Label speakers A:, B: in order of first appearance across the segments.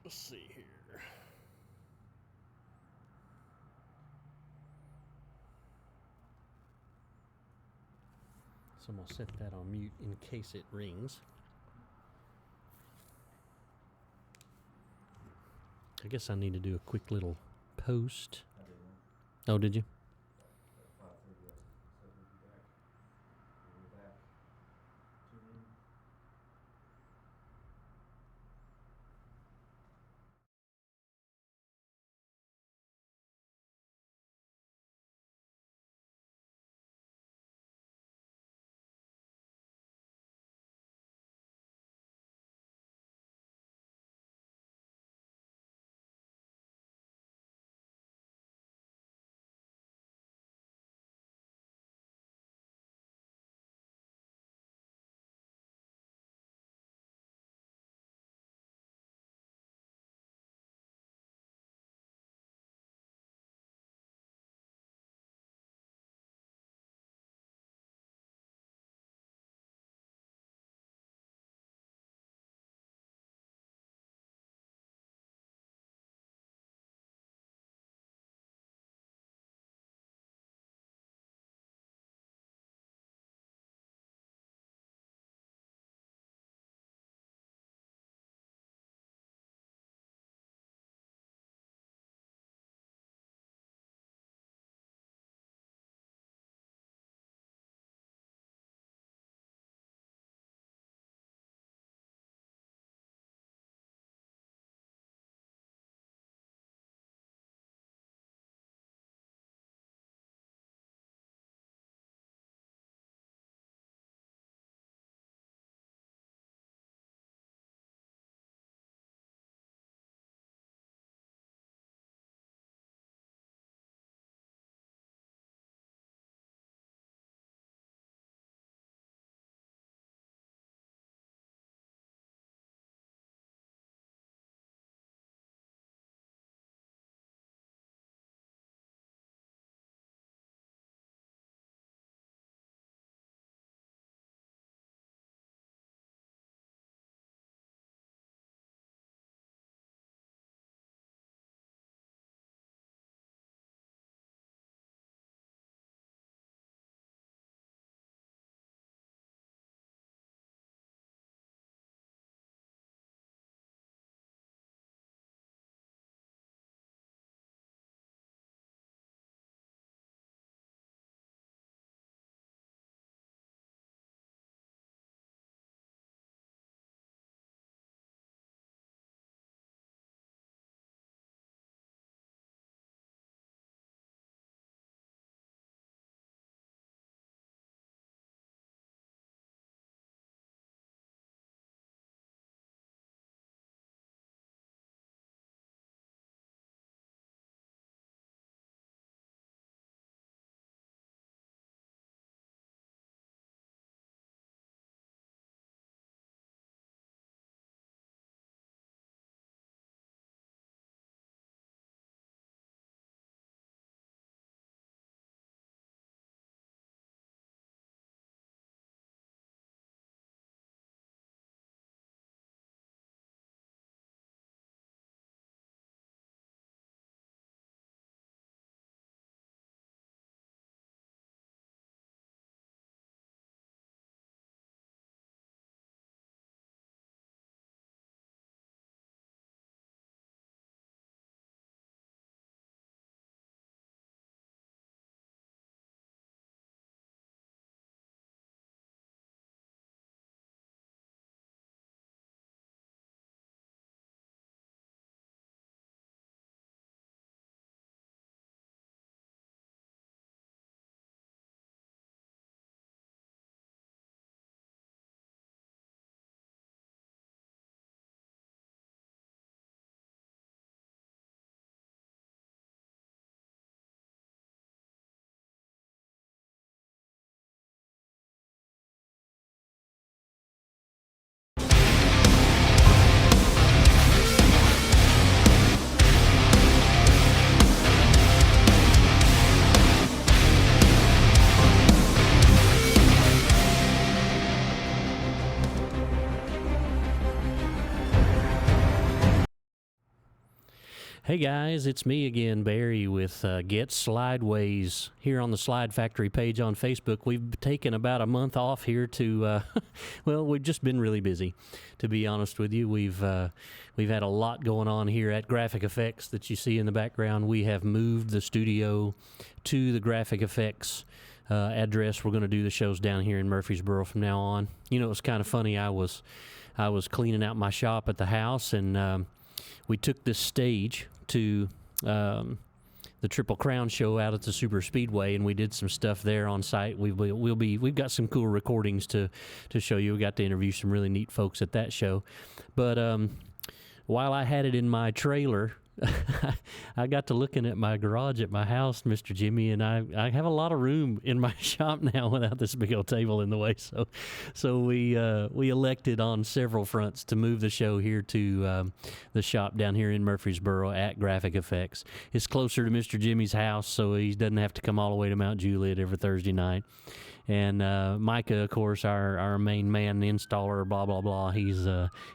A: Let's see here. So I'm going to set that on mute in case it rings. I guess I need to do a quick little post. Oh, did you? Hey guys, it's me again, Barry, with Get Slydewayz here on the SlydeFactory page on Facebook. We've taken about a month off here to, well, we've just been really busy, to be honest with you. We've had a lot going on here at Graphic Effects that you see in the background. We have moved the studio to the Graphic Effects address. We're going to do the shows down here in Murfreesboro from now on. You know, it's kind of funny. I was cleaning out my shop at the house, and we took this stage to the Triple Crown show out at the Super Speedway, and we did some stuff there on site. We've got some cool recordings to show you. We got to interview some really neat folks at that show. But while I had it in my trailer, I got to looking at my garage at my house, Mr. Jimmy, and I have a lot of room in my shop now without this big old table in the way. So we elected on several fronts to move the show here to the shop down here in Murfreesboro at Graphic Effects. It's closer to Mr. Jimmy's house, so he doesn't have to come all the way to Mount Juliet every Thursday night. And Micah, of course, our main man installer, blah blah blah. He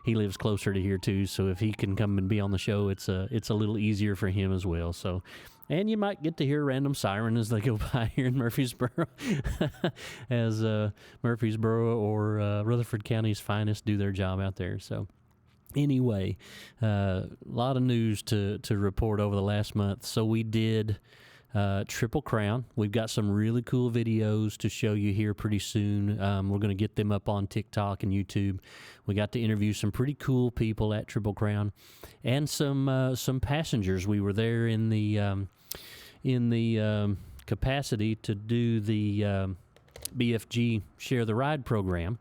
A: lives closer to here too, so if he can come and be on the show, it's a little easier for him as well. So, and you might get to hear a random siren as they go by here in Murfreesboro, as Murfreesboro or Rutherford County's finest do their job out there. So. Anyway, a lot of news to report over the last month. So we did Triple Crown. We've got some really cool videos to show you here pretty soon. We're going to get them up on TikTok and YouTube. We got to interview some pretty cool people at Triple Crown, and some passengers. We were there in the capacity to do the BFG Share the Ride program.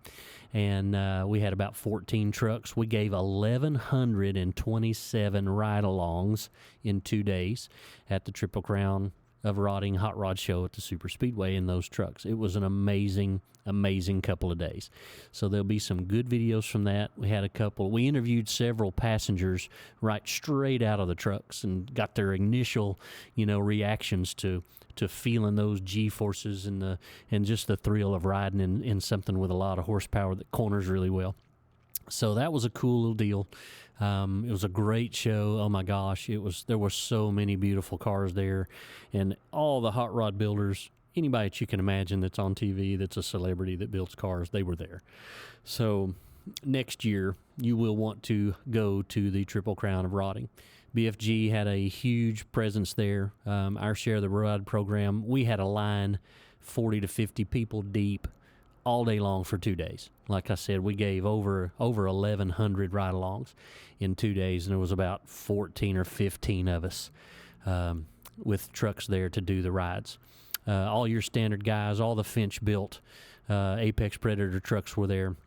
A: And we had about 14 trucks. We gave 1,127 ride-alongs in 2 days at the Triple Crown of Rodding Hot Rod Show at the Super Speedway in those trucks. It was an amazing, amazing couple of days. So there'll be some good videos from that. We interviewed several passengers right straight out of the trucks and got their initial, reactions to feeling those G-forces and just the thrill of riding in something with a lot of horsepower that corners really well. So that was a cool little deal. It was a great show. Oh my gosh, there were so many beautiful cars there, and all the hot rod builders, anybody that you can imagine that's on TV that's a celebrity that builds cars, they were there. So next year you will want to go to the Triple Crown of Rodding. BFG had a huge presence there. Our Share the Ride program, we had a line 40 to 50 people deep all day long for 2 days. Like I said, we gave over 1,100 ride-alongs in 2 days, and there was about 14 or 15 of us with trucks there to do the rides. All your standard guys, all the Finch-built Apex Predator trucks were there.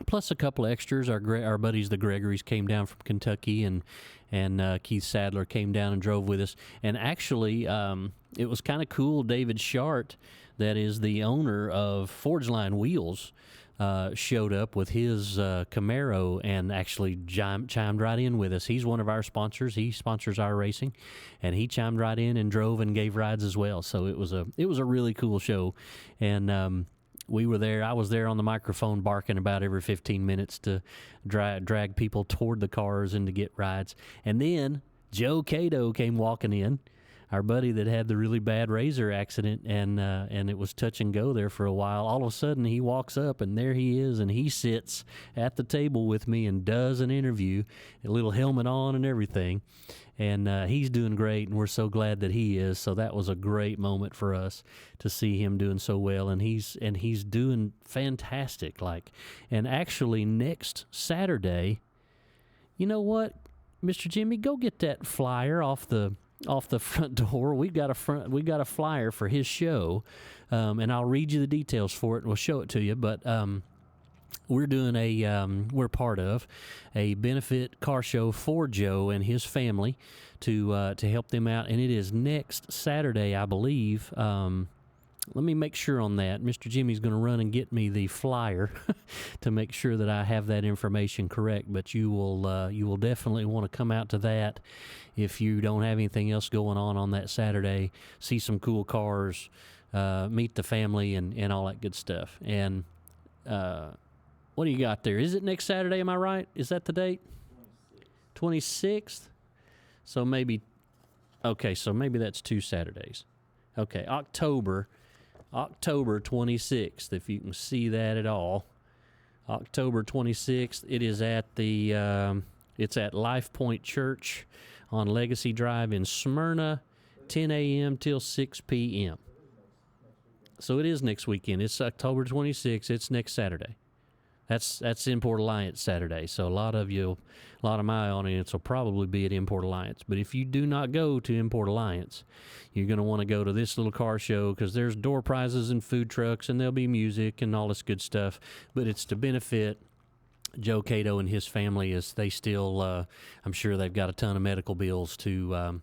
A: Plus a couple of extras. Our buddies, the Gregorys, came down from Kentucky, and Keith Sadler came down and drove with us. And actually, it was kind of cool. David Shart, that is the owner of Forge Line Wheels, showed up with his Camaro and actually chimed right in with us. He's one of our sponsors. He sponsors our racing, and he chimed right in and drove and gave rides as well. So it was a really cool show, and we were there. I was there on the microphone barking about every 15 minutes to drag people toward the cars and to get rides. And then Joe Cato came walking in, our buddy that had the really bad Razor accident, and it was touch and go there for a while. All of a sudden, he walks up, and there he is, and he sits at the table with me and does an interview, a little helmet on and everything. And he's doing great, and we're so glad that he is. So that was a great moment for us to see him doing so well, and he's doing fantastic. And actually, next Saturday, you know what, Mr. Jimmy, go get that flyer off the front door. We've got a flyer for his show, and I'll read you the details for it, and we'll show it to you. But we're doing we're part of a benefit car show for Joe and his family to help them out, and it is next Saturday, I believe. Let me make sure on that. Mr. Jimmy's going to run and get me the flyer to make sure that I have that information correct. But you will definitely want to come out to that if you don't have anything else going on that Saturday. See some cool cars, meet the family, and all that good stuff. And what do you got there? Is it next Saturday? Am I right? Is that the date? 26th. So maybe that's 2 Saturdays. Okay, October 26th, if you can see that at all. October 26th, it is at it's at Life Point Church on Legacy Drive in Smyrna, 10 a.m. till 6 p.m. So it is next weekend. It's October 26th. It's next Saturday. That's Import Alliance Saturday. So a lot of my audience will probably be at Import Alliance. But if you do not go to Import Alliance, you're going to want to go to this little car show because there's door prizes and food trucks and there'll be music and all this good stuff. But it's to benefit Joe Cato and his family as they still, I'm sure they've got a ton of medical bills to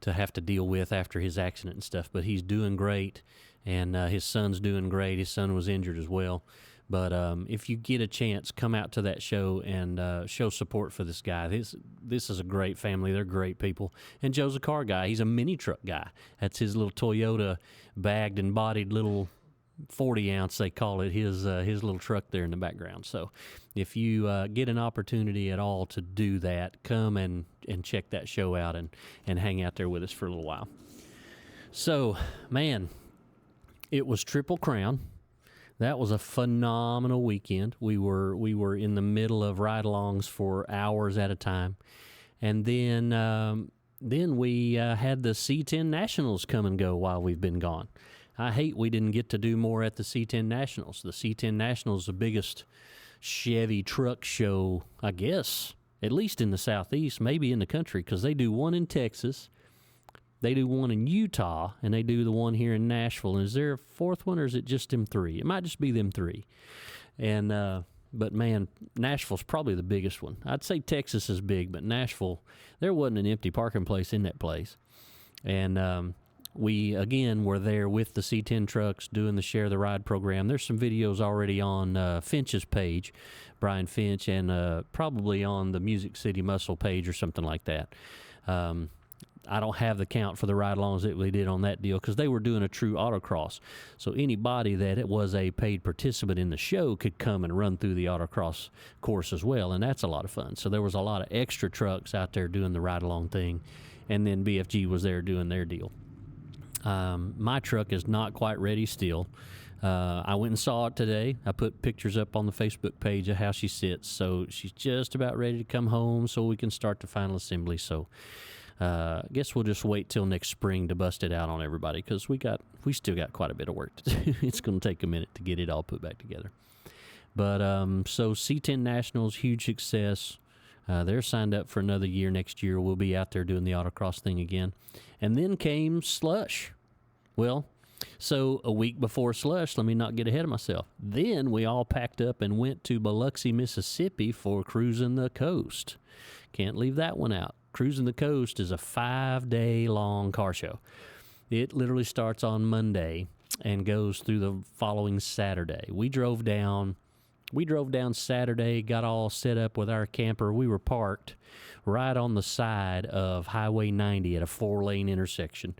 A: have to deal with after his accident and stuff. But he's doing great, and his son's doing great. His son was injured as well. But if you get a chance, come out to that show and show support for this guy. This is a great family. They're great people. And Joe's a car guy. He's a mini truck guy. That's his little Toyota bagged and bodied little 40-ounce, they call it, his little truck there in the background. So if you get an opportunity at all to do that, come and check that show out and hang out there with us for a little while. So, man, it was Triple Crown. That was a phenomenal weekend. We were in the middle of ride-alongs for hours at a time. And then we had the C10 Nationals come and go while we've been gone. I hate we didn't get to do more at the C10 Nationals. The C10 Nationals is the biggest Chevy truck show, I guess, at least in the Southeast, maybe in the country, because they do one in Texas, they do one in Utah, and they do the one here in Nashville. And is there a fourth one, or is it just them three? It might just be them three. And but, man, Nashville's probably the biggest one. I'd say Texas is big, but Nashville, there wasn't an empty parking place in that place. And we, again, were there with the C10 trucks doing the Share the Ride program. There's some videos already on Finch's page, Brian Finch, and probably on the Music City Muscle page or something like that. I don't have the count for the ride-alongs that we did on that deal because they were doing a true autocross. So anybody that it was a paid participant in the show could come and run through the autocross course as well, and that's a lot of fun. So there was a lot of extra trucks out there doing the ride-along thing, and then BFG was there doing their deal. My truck is not quite ready still. I went and saw it today. I put pictures up on the Facebook page of how she sits. So she's just about ready to come home so we can start the final assembly. So I guess we'll just wait till next spring to bust it out on everybody because we still got quite a bit of work to do. It's going to take a minute to get it all put back together. But so C10 Nationals, huge success. They're signed up for another year next year. We'll be out there doing the autocross thing again. And then came Slush. Well, so a week before Slush, let me not get ahead of myself. Then we all packed up and went to Biloxi, Mississippi for Cruising the Coast. Can't leave that one out. Cruising the Coast is a 5-day-long car show. It literally starts on Monday and goes through the following Saturday. We drove down Saturday, got all set up with our camper. We were parked right on the side of Highway 90 at a 4-lane intersection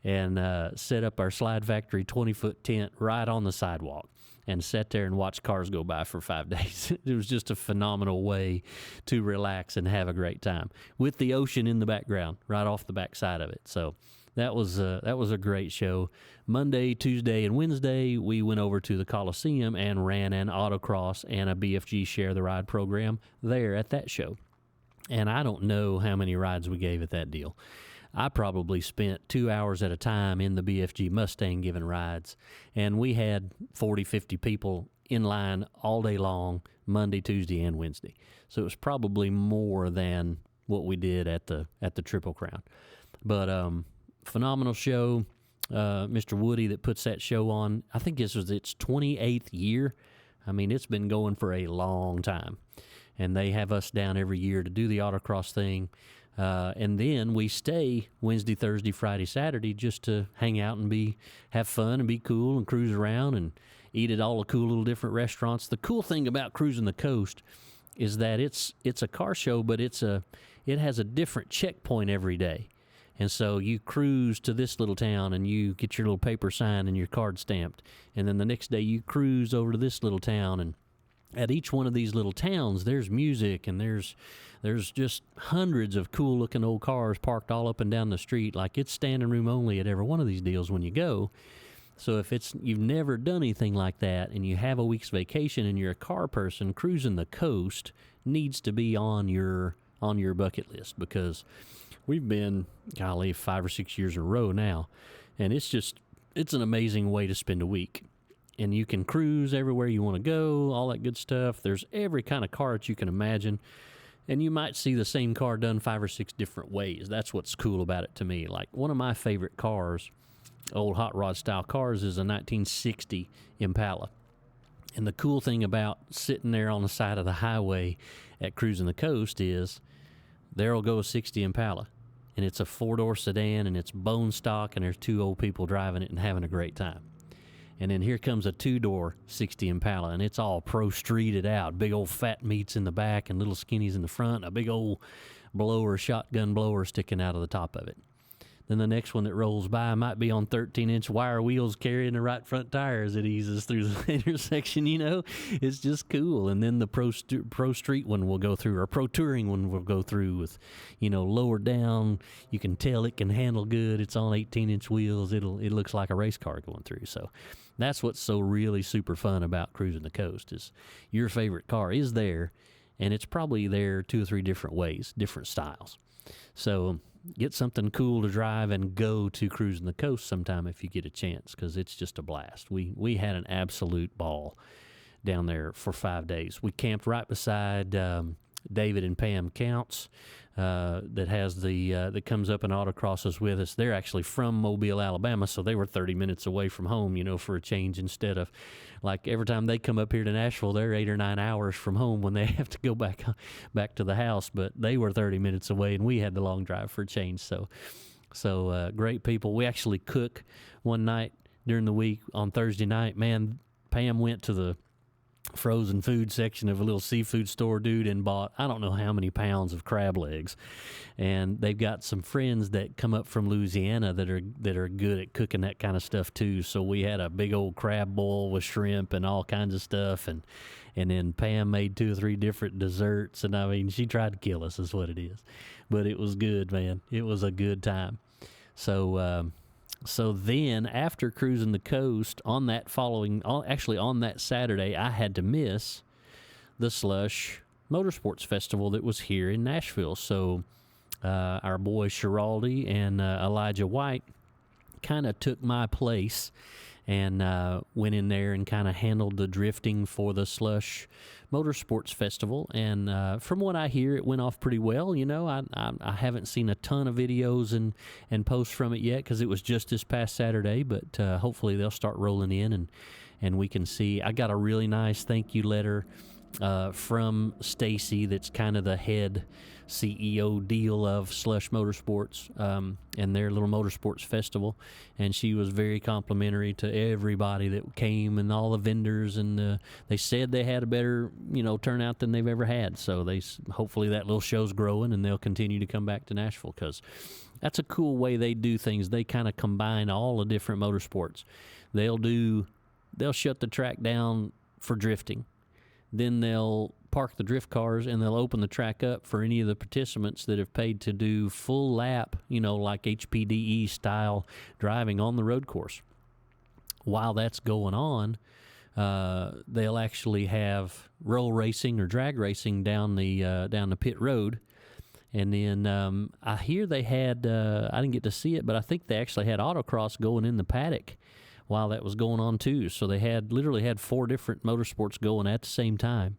A: and set up our SlydeFactory 20-foot tent right on the sidewalk and sat there and watched cars go by for 5 days. It was just a phenomenal way to relax and have a great time with the ocean in the background right off the backside of it. So that was a great show. Monday, Tuesday, and Wednesday, we went over to the Coliseum and ran an autocross and a BFG Share the Ride program there at that show. And I don't know how many rides we gave at that deal. I probably spent 2 hours at a time in the BFG Mustang giving rides, and we had 40, 50 people in line all day long, Monday, Tuesday, and Wednesday. So it was probably more than what we did at the Triple Crown. But phenomenal show. Mr. Woody that puts that show on, I think this was its 28th year. I mean, it's been going for a long time. And they have us down every year to do the autocross thing. And then we stay Wednesday, Thursday, Friday, Saturday just to hang out and have fun and be cool and cruise around and eat at all the cool little different restaurants. The cool thing about Cruising the Coast is that it's a car show, but it has a different checkpoint every day. And so you cruise to this little town and you get your little paper signed and your card stamped. And then the next day you cruise over to this little town and at each one of these little towns, there's music and there's just hundreds of cool looking old cars parked all up and down the street. Like, it's standing room only at every one of these deals when you go. So if you've never done anything like that and you have a week's vacation and you're a car person, cruising the coast needs to be on your bucket list, because we've been, golly, 5 or 6 years in a row now, and it's an amazing way to spend a week. And you can cruise everywhere you want to go, all that good stuff. There's every kind of car that you can imagine. And you might see the same car done 5 or 6 different ways. That's what's cool about it to me. Like, one of my favorite cars, old hot rod style cars, is a 1960 Impala. And the cool thing about sitting there on the side of the highway at Cruising the Coast is there'll go a 60 Impala. And it's a 4-door sedan, and it's bone stock, and there's 2 old people driving it and having a great time. And then here comes a 2-door 60 Impala, and it's all pro-streeted out. Big old fat meats in the back and little skinnies in the front, a big old shotgun blower sticking out of the top of it. Then the next one that rolls by might be on 13-inch wire wheels carrying the right front tire as it eases through the intersection, It's just cool. And then the pro street one will go through, or pro touring one will go through with, lower down. You can tell it can handle good. It's on 18-inch wheels. It looks like a race car going through. So that's what's so really super fun about Cruising the Coast, is your favorite car is there, and it's probably there 2 or 3 different ways, different styles. So get something cool to drive and go to Cruising the Coast sometime if you get a chance, because it's just a blast. We had an absolute ball down there for 5 days. We camped right beside David and Pam Counts, that comes up and autocrosses with us. They're actually from Mobile, Alabama, so they were 30 minutes away from home, for a change, instead of, like, every time they come up here to Nashville, they're 8 or 9 hours from home when they have to go back to the house. But they were 30 minutes away, and we had the long drive for a change. So great people. We actually cook one night during the week on Thursday night. Man, Pam went to the frozen food section of a little seafood store, dude, and bought I don't know how many pounds of crab legs. And they've got some friends that come up from Louisiana that are good at cooking that kind of stuff too. So we had a big old crab boil with shrimp and all kinds of stuff, and then Pam made 2 or 3 different desserts, and I mean, she tried to kill us is what it is. But it was good, man. It was a good time. So then, after Cruising the Coast, on that Saturday, I had to miss the Slush Motorsports Festival that was here in Nashville. So our boys Schiraldi and Elijah White kind of took my place and went in there and kind of handled the drifting for the Slush Motorsports Festival. And from what I hear, it went off pretty well. I haven't seen a ton of videos and posts from it yet, because it was just this past Saturday, but hopefully they'll start rolling in and we can see. I got a really nice thank you letter from Stacy, that's kind of the head CEO deal of Slush Motorsports and their little motorsports festival, and she was very complimentary to everybody that came and all the vendors, and they said they had a better turnout than they've ever had. So hopefully that little show's growing, and they'll continue to come back to Nashville, because that's a cool way they do things. They kind of combine all the different motorsports. They'll shut the track down for drifting. Then they'll park the drift cars, and they'll open the track up for any of the participants that have paid to do full lap, like HPDE style driving on the road course. While that's going on, they'll actually have roll racing or drag racing down the pit road. And then I hear they had, I didn't get to see it, but I think they actually had autocross going in the paddock while that was going on too. So they literally had 4 different motorsports going at the same time.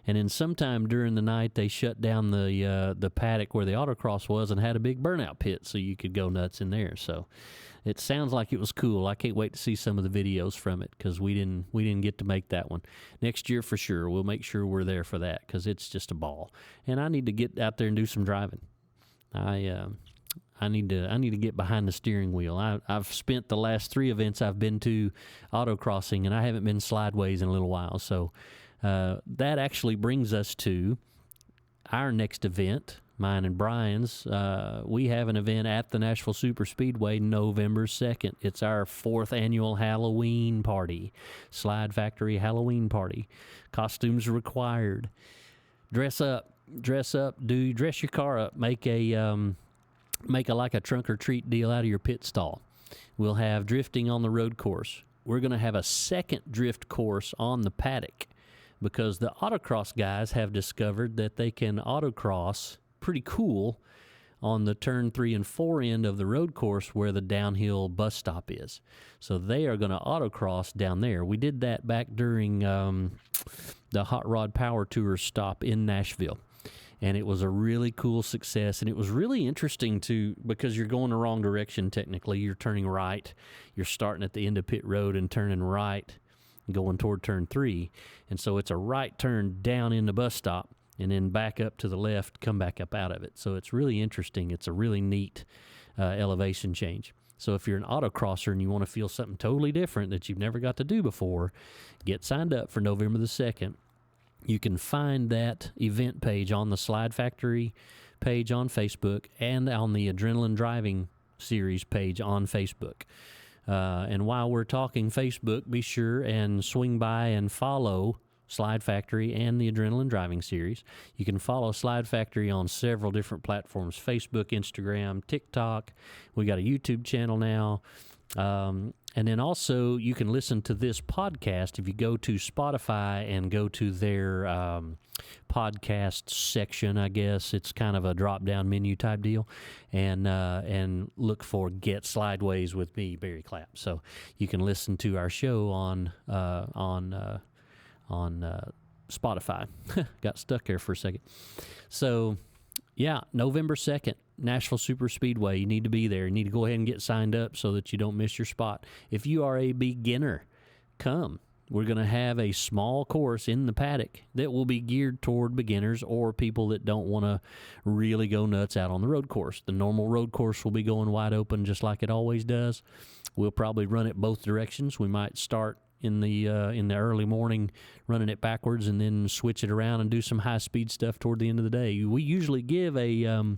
A: And then sometime during the night, they shut down the paddock where the autocross was and had a big burnout pit, so you could go nuts in there. So it sounds like it was cool. I can't wait to see some of the videos from it, because we didn't get to make that one. Next year for sure, we'll make sure we're there for that, because it's just a ball. And I need to get out there and do some driving. I need to get behind the steering wheel. I've spent the last 3 events I've been to autocrossing, and I haven't been Slydewayz in a little while. So that actually brings us to our next event, mine and Brian's, we have an event at the Nashville Superspeedway November 2nd. It's our 4th annual Halloween party, SlydeFactory Halloween party. Costumes required. Dress up, dress your car up. Make a like a trunk or treat deal out of your pit stall. We'll have drifting on the road course. We're going to have a second drift course on the paddock because the autocross guys have discovered that they can autocross pretty cool on the turn 3 and 4 end of the road course where the downhill bus stop is. So they are going to autocross down there. We did that back during the Hot Rod Power Tour stop in Nashville. And it was a really cool success. And it was really interesting, because you're going the wrong direction technically. You're turning right. You're starting at the end of pit road and turning right, going toward turn 3. And so it's a right turn down in the bus stop and then back up to the left, come back up out of it. So it's really interesting. It's a really neat elevation change. So if you're an autocrosser and you want to feel something totally different that you've never got to do before, get signed up for November the 2nd. You can find that event page on the SlydeFactory page on Facebook and on the Adrenaline Driving Series page on Facebook. And while we're talking Facebook, be sure and swing by and follow SlydeFactory and the Adrenaline Driving Series. You can follow SlydeFactory on several different platforms: Facebook, Instagram, TikTok. We got a YouTube channel now. And then also you can listen to this podcast if you go to Spotify and go to their podcast section. I guess it's kind of a drop-down menu type deal, and look for Get Slydewayz with me, Barry Clapp. So you can listen to our show on Spotify. Got stuck there for a second. So yeah, November 2nd. Nashville Super Speedway. You need to be there. You need to go ahead and get signed up so that you don't miss your spot. If you are a beginner, come. We're going to have a small course in the paddock that will be geared toward beginners or people that don't want to really go nuts out on the road course. The normal road course will be going wide open just like it always does. We'll probably run it both directions. We might start in the early morning running it backwards and then switch it around and do some high-speed stuff toward the end of the day. We usually give a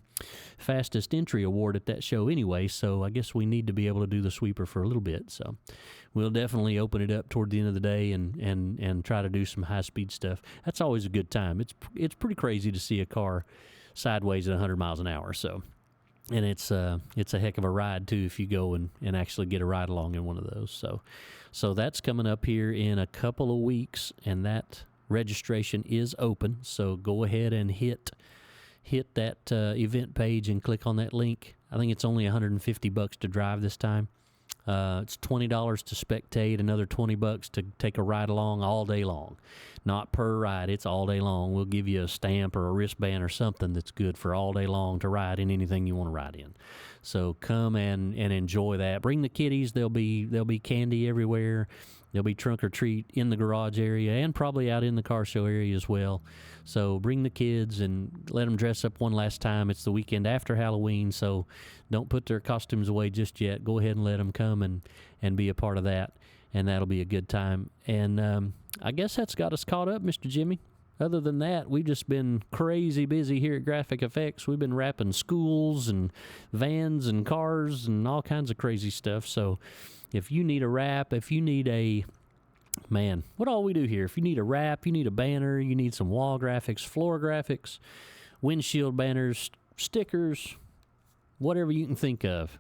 A: fastest entry award at that show anyway, so I guess we need to be able to do the sweeper for a little bit. So we'll definitely open it up toward the end of the day and try to do some high-speed stuff. That's always a good time. It's pretty crazy to see a car sideways at 100 miles an hour, so... And it's a heck of a ride, too, if you go and actually get a ride along in one of those. So that's coming up here in a couple of weeks, and that registration is open. So go ahead and hit that event page and click on that link. I think it's only $150 to drive this time. It's $20 to spectate, another $20 to take a ride along all day long. Not per ride, it's all day long. We'll give you a stamp or a wristband or something that's good for all day long to ride in anything you want to ride in. So come and enjoy that. Bring the kiddies. There'll be candy everywhere. There'll be trunk or treat in the garage area and probably out in the car show area as well. So bring the kids and let them dress up one last time. It's the weekend after Halloween, so don't put their costumes away just yet. Go ahead and let them come and be a part of that, and that'll be a good time. And I guess that's got us caught up, Mr. Jimmy. Other than that, we've just been crazy busy here at Graphic Effects. We've been wrapping schools and vans and cars and all kinds of crazy stuff. So if you need a wrap, if you need what all we do here? If you need a wrap, you need a banner, you need some wall graphics, floor graphics, windshield banners, stickers, whatever you can think of,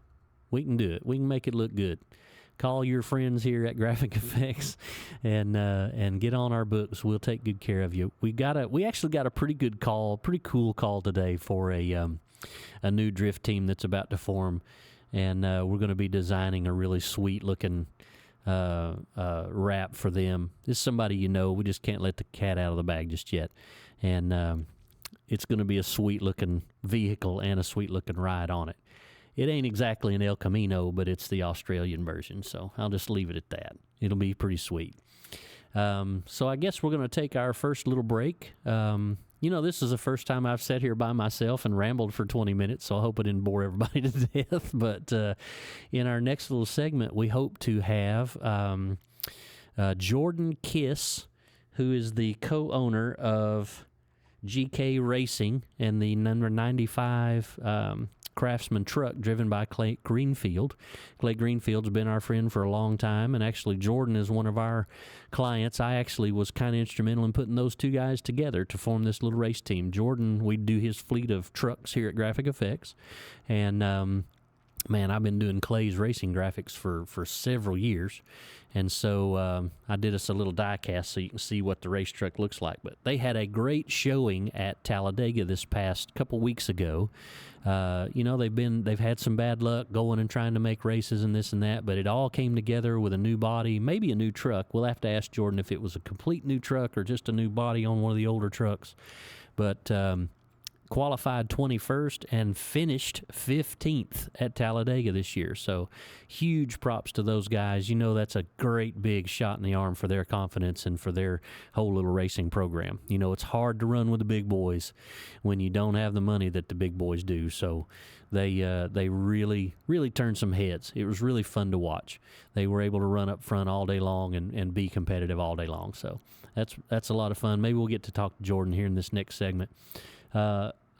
A: we can do it. We can make it look good. Call your friends here at Graphic Effects and get on our books. We'll take good care of you. We actually got a pretty cool call today for a new drift team that's about to form, and we're going to be designing a really sweet looking wrap for them. This is somebody you know. We just can't let the cat out of the bag just yet, and it's going to be a sweet looking vehicle and a sweet looking ride on it. It ain't exactly an El Camino, but it's the Australian version, so I'll just leave it at that. It'll be pretty sweet. So I guess we're going to take our first little break. This is the first time I've sat here by myself and rambled for 20 minutes, so I hope I didn't bore everybody to death. But in our next little segment, we hope to have Jordan Kiss, who is the co-owner of GK Racing and the number 95 Craftsman truck driven by Clay Greenfield. Clay Greenfield's been our friend for a long time, and actually Jordan is one of our clients. I actually was kind of instrumental in putting those two guys together to form this little race team. Jordan, we do his fleet of trucks here at Graphic Effects, and man, I've been doing Clay's racing graphics for several years, and so I did us a little die cast so you can see what the race truck looks like. But they had a great showing at Talladega this past couple weeks ago. They've had some bad luck going and trying to make races and this and that, but it all came together with a new body, maybe a new truck. We'll have to ask Jordan if it was a complete new truck or just a new body on one of the older trucks. But qualified 21st and finished 15th at Talladega this year. So huge props to those guys. That's a great big shot in the arm for their confidence and for their whole little racing program. It's hard to run with the big boys when you don't have the money that the big boys do. So they really, really turned some heads. It was really fun to watch. They were able to run up front all day long and be competitive all day long. So that's a lot of fun. Maybe we'll get to talk to Jordan here in this next segment.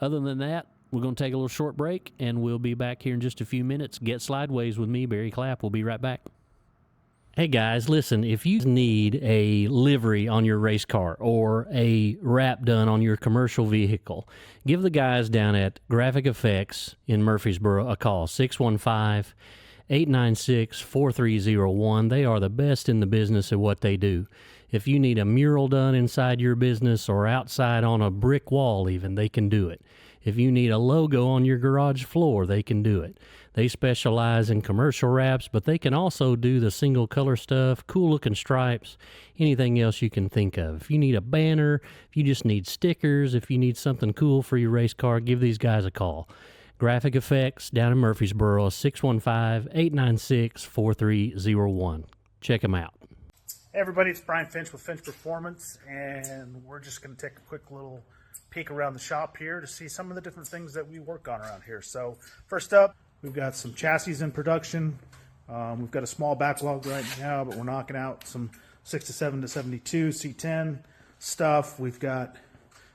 A: Other than that, we're going to take a little short break, and we'll be back here in just a few minutes. Get Slydewayz with me, Barry Clapp. We'll be right back. Hey, guys, listen, if you need a livery on your race car or a wrap done on your commercial vehicle, give the guys down at Graphic Effects in Murfreesboro a call, 615-896-4301. They are the best in the business at what they do. If you need a mural done inside your business or outside on a brick wall even, they can do it. If you need a logo on your garage floor, they can do it. They specialize in commercial wraps, but they can also do the single color stuff, cool looking stripes, anything else you can think of. If you need a banner, if you just need stickers, if you need something cool for your race car, give these guys a call. Graphic Effects down in Murfreesboro, 615-896-4301. Check them out.
B: Hey everybody, it's Brian Finch with Finch Performance, and we're just going to take a quick little peek around the shop here to see some of the different things that we work on around here. So first up, we've got some chassis in production. We've got a small backlog right now, but we're knocking out some 67 to 72 C10 stuff. We've got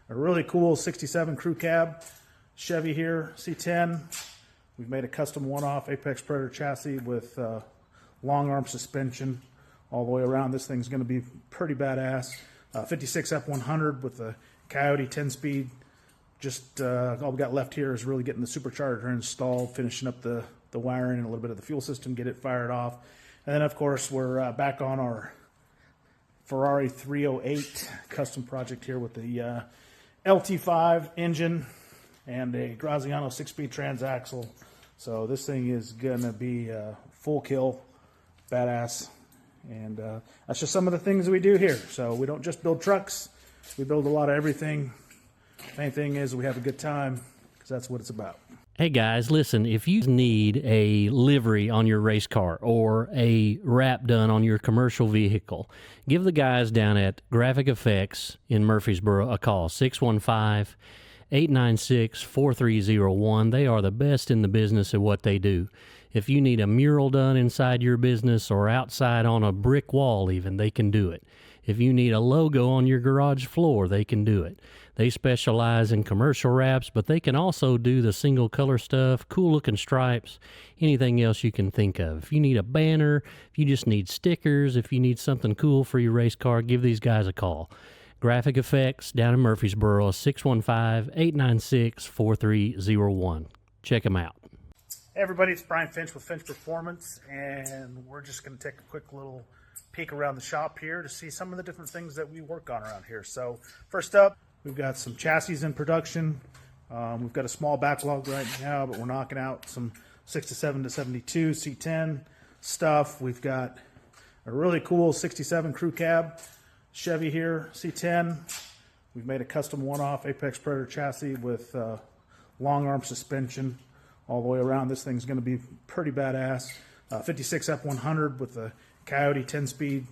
B: a really cool 67 crew cab Chevy here, C10. We've made a custom one-off Apex Predator chassis with long arm suspension all the way around. This thing's going to be pretty badass. 56 F100 with a Coyote 10-speed. Just all we got left here is really getting the supercharger installed, finishing up the wiring and a little bit of the fuel system, get it fired off. And then, of course, we're back on our Ferrari 308 custom project here with the LT5 engine and a Graziano 6-speed transaxle. So this thing is going to be full kill, badass. And that's just some of the things we do here. So we don't just build trucks. We build a lot of everything. Main thing is we have a good time, because that's what it's about.
A: Hey, guys, listen, if you need a livery on your race car or a wrap done on your commercial vehicle, give the guys down at Graphic Effects in Murfreesboro a call, 615-896-4301. They are the best in the business at what they do. If you need a mural done inside your business or outside on a brick wall even, they can do it. If you need a logo on your garage floor, they can do it. They specialize in commercial wraps, but they can also do the single color stuff, cool looking stripes, anything else you can think of. If you need a banner, if you just need stickers, if you need something cool for your race car, give these guys a call. Graphic Effects down in Murfreesboro, 615-896-4301. Check them out.
B: Hey everybody, it's Brian Finch with Finch Performance, and we're just going to take a quick little peek around the shop here to see some of the different things that we work on around here. So first up, we've got some chassis in production. We've got a small backlog right now, but we're knocking out some 67 to 72 C10 stuff. We've got a really cool 67 crew cab Chevy here, C10. We've made a custom one-off Apex Predator chassis with long arm suspension all the way around. This thing's going to be pretty badass. 56 F100 with a Coyote 10-speed.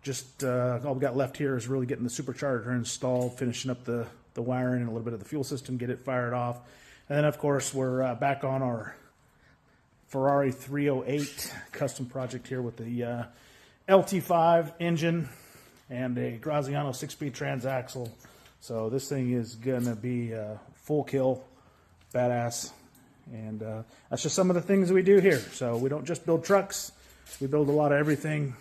B: Just all we got left here is really getting the supercharger installed, finishing up the wiring and a little bit of the fuel system, get it fired off. And then, of course, we're back on our Ferrari 308 custom project here with the LT5 engine and a Graziano 6-speed transaxle. So this thing is gonna be full kill, badass, and that's just some of the things we do here. So we don't just build trucks, we build a lot of everything.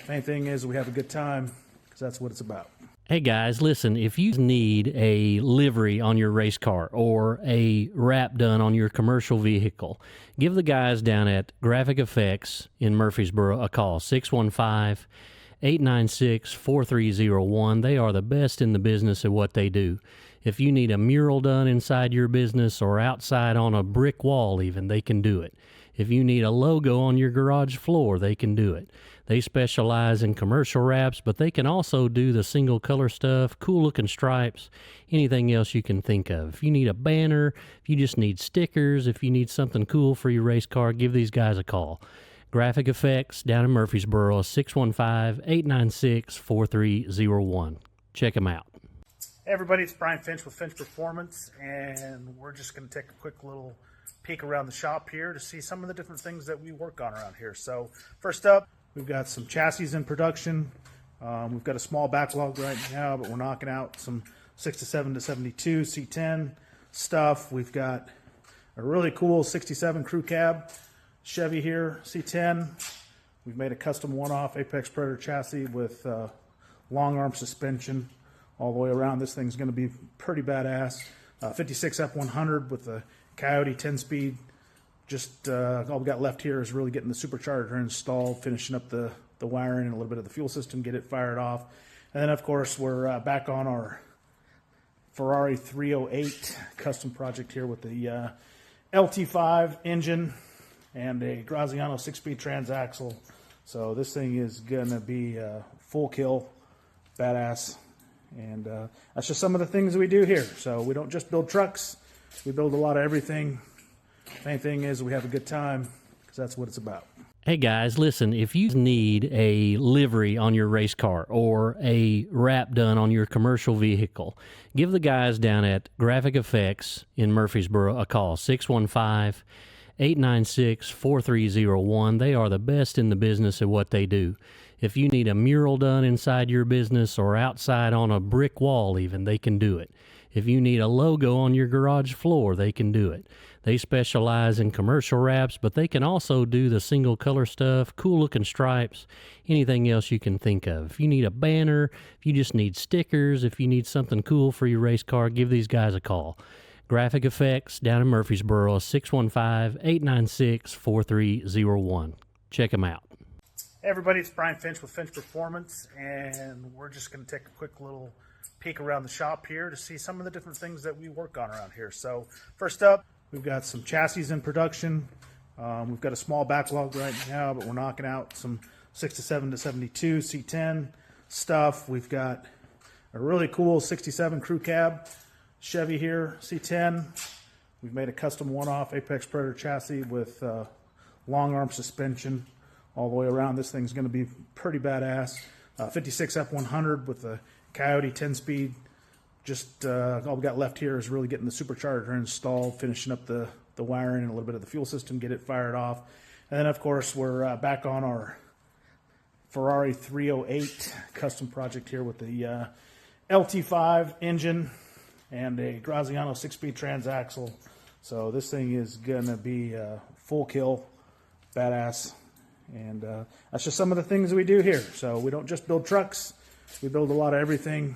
B: Main thing is we have a good time, because that's what it's about.
A: Hey guys, listen, if you need a livery on your race car or a wrap done on your commercial vehicle, give the guys down at Graphic Effects in Murfreesboro a call, 615-896-4301. They are the best in the business at what they do. If you need a mural done inside your business or outside on a brick wall even, they can do it. If you need a logo on your garage floor, they can do it. They specialize in commercial wraps, but they can also do the single color stuff, cool looking stripes, anything else you can think of. If you need a banner, if you just need stickers, if you need something cool for your race car, give these guys a call. Graphic Effects down in Murfreesboro, 615-896-4301. Check them out.
B: Hey everybody, it's Brian Finch with Finch Performance, and we're just going to take a quick little peek around the shop here to see some of the different things that we work on around here. So first up, we've got some chassis in production. We've got a small backlog right now, but we're knocking out some 67 to 72 C10 stuff. We've got a really cool 67 crew cab Chevy here, C10. We've made a custom one-off Apex Predator chassis with long arm suspension all the way around. This thing's going to be pretty badass. 56 F100 with the Coyote 10-speed. Just all we got left here is really getting the supercharger installed, finishing up the wiring and a little bit of the fuel system, get it fired off. And then, of course, we're back on our Ferrari 308 custom project here with the LT5 engine and a Graziano 6-speed transaxle. So this thing is going to be full kill, badass. And that's just some of the things we do here. So we don't just build trucks, we build a lot of everything. Main thing is we have a good time, because that's what it's about.
A: Hey guys, listen, if you need a livery on your race car or a wrap done on your commercial vehicle, give the guys down at Graphic Effects in Murfreesboro a call, 615-896-4301. They are the best in the business at what they do. If you need a mural done inside your business or outside on a brick wall even, they can do it. If you need a logo on your garage floor, they can do it. They specialize in commercial wraps, but they can also do the single color stuff, cool looking stripes, anything else you can think of. If you need a banner, if you just need stickers, if you need something cool for your race car, give these guys a call. Graphic Effects down in Murfreesboro, 615-896-4301. Check them out.
B: Hey everybody, it's Brian Finch with Finch Performance, and we're just going to take a quick little peek around the shop here to see some of the different things that we work on around here. So first up, we've got some chassis in production. We've got a small backlog right now, but we're knocking out some 67 to 72 C10 stuff. We've got a really cool 67 crew cab Chevy here, C10. We've made a custom one-off Apex Predator chassis with long arm suspension all the way around. This thing's going to be pretty badass. 56 F100 with the Coyote 10-speed. Just all we got left here is really getting the supercharger installed, finishing up the wiring and a little bit of the fuel system, get it fired off. And then, of course, we're back on our Ferrari 308 custom project here with the LT5 engine and a Graziano 6-speed transaxle. So this thing is going to be full kill, badass. And that's just some of the things we do here. So we don't just build trucks, we build a lot of everything.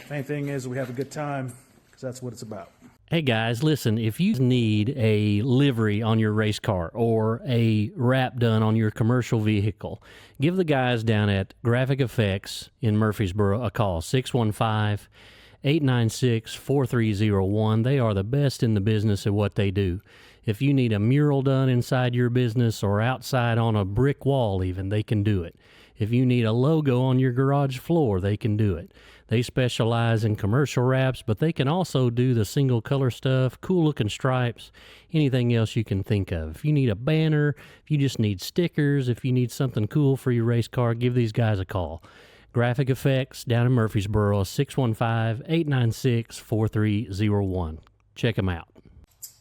B: Main thing is we have a good time, because that's what it's about.
A: Hey guys, listen, if you need a livery on your race car or a wrap done on your commercial vehicle, give the guys down at Graphic Effects in Murfreesboro a call, 615-896-4301. They are the best in the business at what they do. If you need a mural done inside your business or outside on a brick wall even, they can do it. If you need a logo on your garage floor, they can do it. They specialize in commercial wraps, but they can also do the single color stuff, cool looking stripes, anything else you can think of. If you need a banner, if you just need stickers, if you need something cool for your race car, give these guys a call. Graphic Effects down in Murfreesboro, 615-896-4301. Check them out.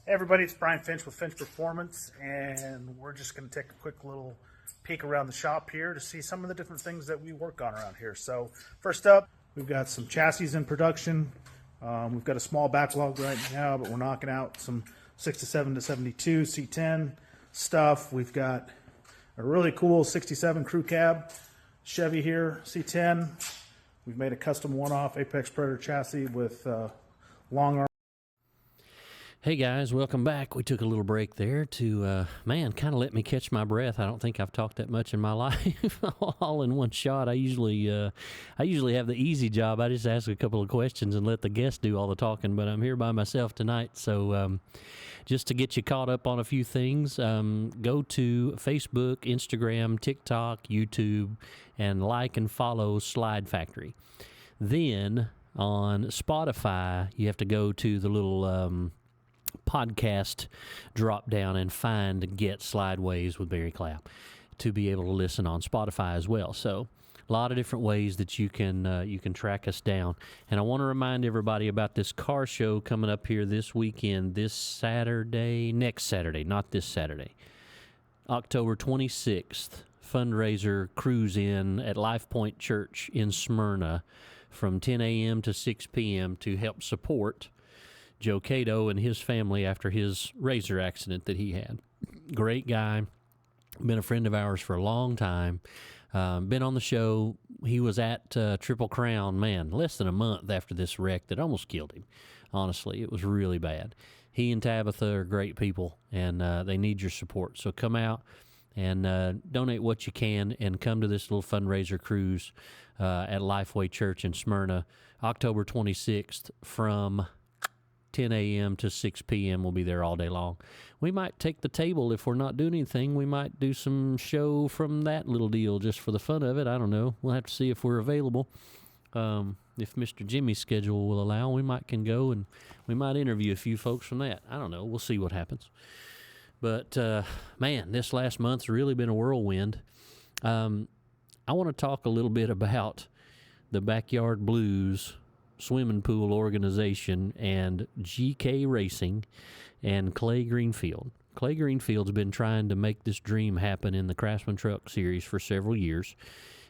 B: Hey everybody, it's Brian Finch with Finch Performance, and we're just going to take a quick little peek around the shop here to see some of the different things that we work on around here. So first up, We've got some chassis in production. We've got a small backlog right now, but we're knocking out some 67 to 72 C10 stuff. We've got a really cool 67 crew cab Chevy here, C10. We've made a custom one-off Apex Predator chassis with long arm.
A: Hey guys, welcome back. We took a little break there to, kind of let me catch my breath. I don't think I've talked that much in my life, all in one shot. I usually have the easy job. I just ask a couple of questions and let the guests do all the talking, but I'm here by myself tonight. So just to get you caught up on a few things, go to Facebook, Instagram, TikTok, YouTube, and like and follow SlydeFactory. Then on Spotify, you have to go to the little podcast drop down and find Get Slydewayz with Barry Clapp to be able to listen on Spotify as well. So a lot of different ways that you can track us down. And I want to remind everybody about this car show coming up here this weekend, next Saturday, not this Saturday, October 26th, fundraiser cruise in at Life Point Church in Smyrna from 10 a.m. to 6 p.m. to help support Joe Cato and his family after his razor accident that he had. Great guy, been a friend of ours for a long time, been on the show. He was at Triple Crown, less than a month after this wreck that almost killed him. Honestly, it was really bad. He and Tabitha are great people, and they need your support. So come out and donate what you can and come to this little fundraiser cruise at Lifeway Church in Smyrna, October 26th from 10 a.m. to 6 p.m. We'll be there all day long. We might take the table if we're not doing anything. We might do some show from that little deal just for the fun of it. I don't know. We'll have to see if we're available. If Mr. Jimmy's schedule will allow, we can go and we might interview a few folks from that. I don't know. We'll see what happens. But, this last month's really been a whirlwind. I want to talk a little bit about the Backyard Blues swimming pool organization and GK Racing and Clay Greenfield. Clay Greenfield's been trying to make this dream happen in the Craftsman Truck Series for several years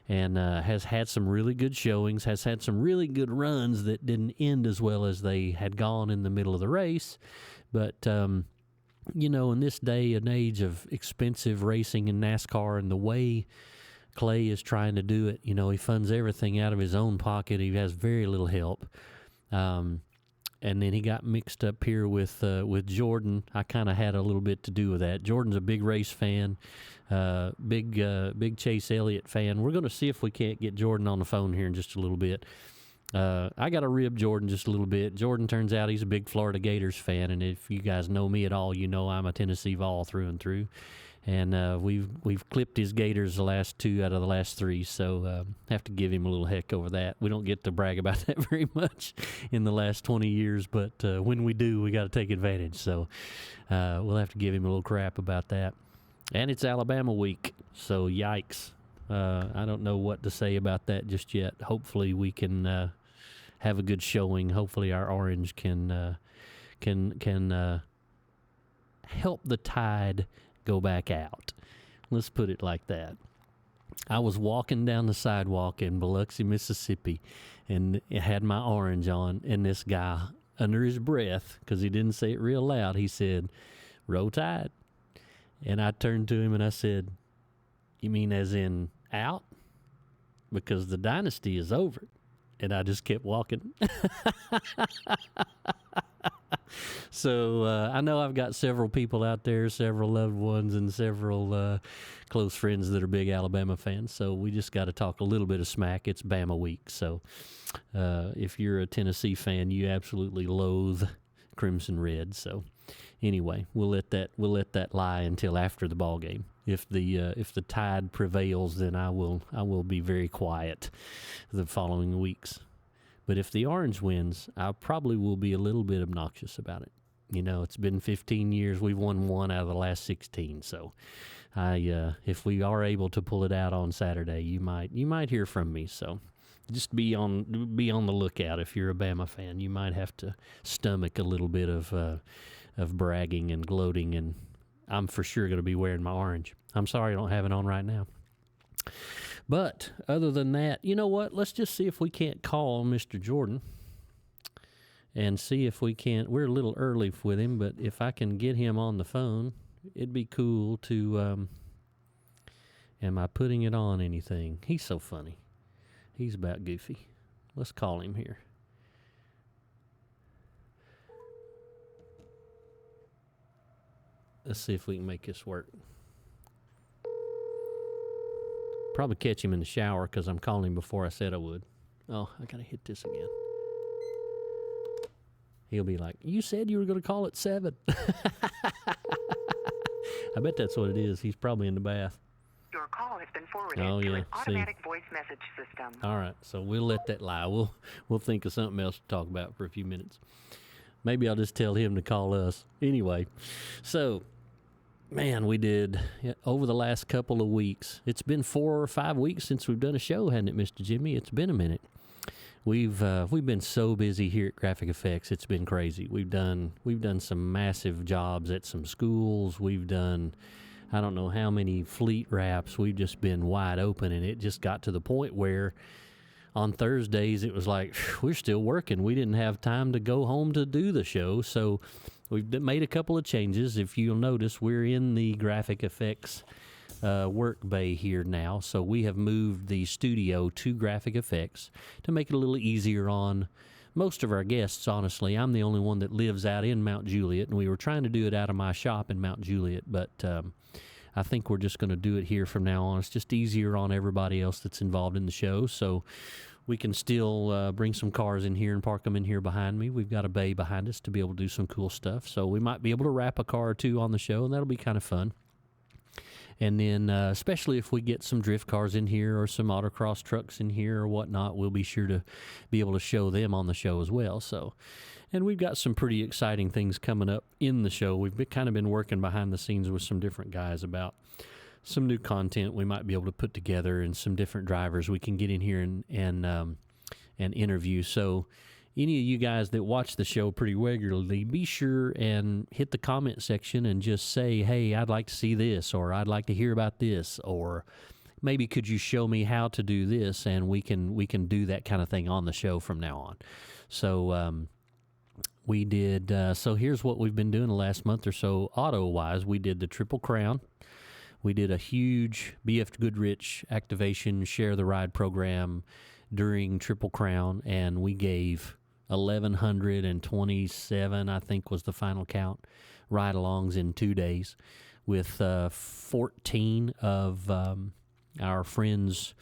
A: and has had some really good showings, has had some really good runs that didn't end as well as they had gone in the middle of the race. But, in this day and age of expensive racing in NASCAR and the way Clay is trying to do it, he funds everything out of his own pocket. He has very little help. And then he got mixed up here with Jordan. I kind of had a little bit to do with that. Jordan's a big race fan, big Chase Elliott fan. We're going to see if we can't get Jordan on the phone here in just a little bit. I got to rib Jordan just a little bit. Jordan turns out he's a big Florida Gators fan, and if you guys know me at all, you know I'm a Tennessee Vol through and through. And we've clipped his Gators the last 2 out of the last 3, so have to give him a little heck over that. We don't get to brag about that very much in the last 20 years, but when we do, we got to take advantage. So we'll have to give him a little crap about that. And it's Alabama week, so yikes. I don't know what to say about that just yet. Hopefully we can have a good showing. Hopefully our orange can help the Tide go back out. Let's put it like that. I was walking down the sidewalk in Biloxi, Mississippi, and it had my orange on, and this guy, under his breath, because he didn't say it real loud, he said, "Roll Tide." And I turned to him and I said, "You mean as in out? Because the dynasty is over." And I just kept walking. So I know I've got several people out there, several loved ones, and several close friends that are big Alabama fans. So we just got to talk a little bit of smack. It's Bama week. So if you're a Tennessee fan, you absolutely loathe Crimson Red. So anyway, we'll let that lie until after the ball game. If the Tide prevails, then I will be very quiet the following weeks. But if the Orange wins, I probably will be a little bit obnoxious about it. It's been 15 years. We've won 1 out of the last 16. So, if we are able to pull it out on Saturday, you might hear from me. So, just be on the lookout. If you're a Bama fan, you might have to stomach a little bit of bragging and gloating. And I'm for sure going to be wearing my orange. I'm sorry I don't have it on right now. But other than that, you know what? Let's just see if we can't call Mr. Jordan and see if we can't. We're a little early with him, but if I can get him on the phone, it'd be cool to. Am I putting it on anything? He's so funny. He's about goofy. Let's call him here. Let's see if we can make this work. Probably catch him in the shower because I'm calling him before I said I would. Oh, I got to hit this again. He'll be like, you said you were going to call at 7. I bet that's what it is. He's probably in the bath.
C: Your call has been forwarded to an automatic voice message system.
A: All right, so we'll let that lie. We'll think of something else to talk about for a few minutes. Maybe I'll just tell him to call us. Anyway, so, man, we did, over the last couple of weeks, it's been 4 or 5 weeks since we've done a show, hasn't it, Mr. Jimmy? It's been a minute. We've been so busy here at Graphic Effects. It's been crazy. We've done some massive jobs at some schools. We've done, I don't know how many fleet wraps. We've just been wide open, and it just got to the point where on Thursdays it was like, we're still working. We didn't have time to go home to do the show, so we've made a couple of changes. If you'll notice, we're in the Graphic Effects work bay here now, so we have moved the studio to Graphic Effects to make it a little easier on most of our guests. Honestly, I'm the only one that lives out in Mount Juliet, and we were trying to do it out of my shop in Mount Juliet, but I think we're just going to do it here from now on. It's just easier on everybody else that's involved in the show, so we can still bring some cars in here and park them in here behind me. We've got a bay behind us to be able to do some cool stuff, so we might be able to wrap a car or two on the show, and that'll be kind of fun. And then, especially if we get some drift cars in here or some autocross trucks in here or whatnot, we'll be sure to be able to show them on the show as well. So, and we've got some pretty exciting things coming up in the show. We've kind of been working behind the scenes with some different guys about some new content we might be able to put together and some different drivers we can get in here and interview. So, any of you guys that watch the show pretty regularly, be sure and hit the comment section and just say, hey, I'd like to see this, or I'd like to hear about this, or maybe could you show me how to do this, and we can do that kind of thing on the show from now on. So we did, so here's what we've been doing the last month or so auto-wise. We did the Triple Crown. We did a huge BF Goodrich activation, share the ride program during Triple Crown, and we gave 1,127, I think was the final count, ride-alongs in 2 days with 14 of our friends'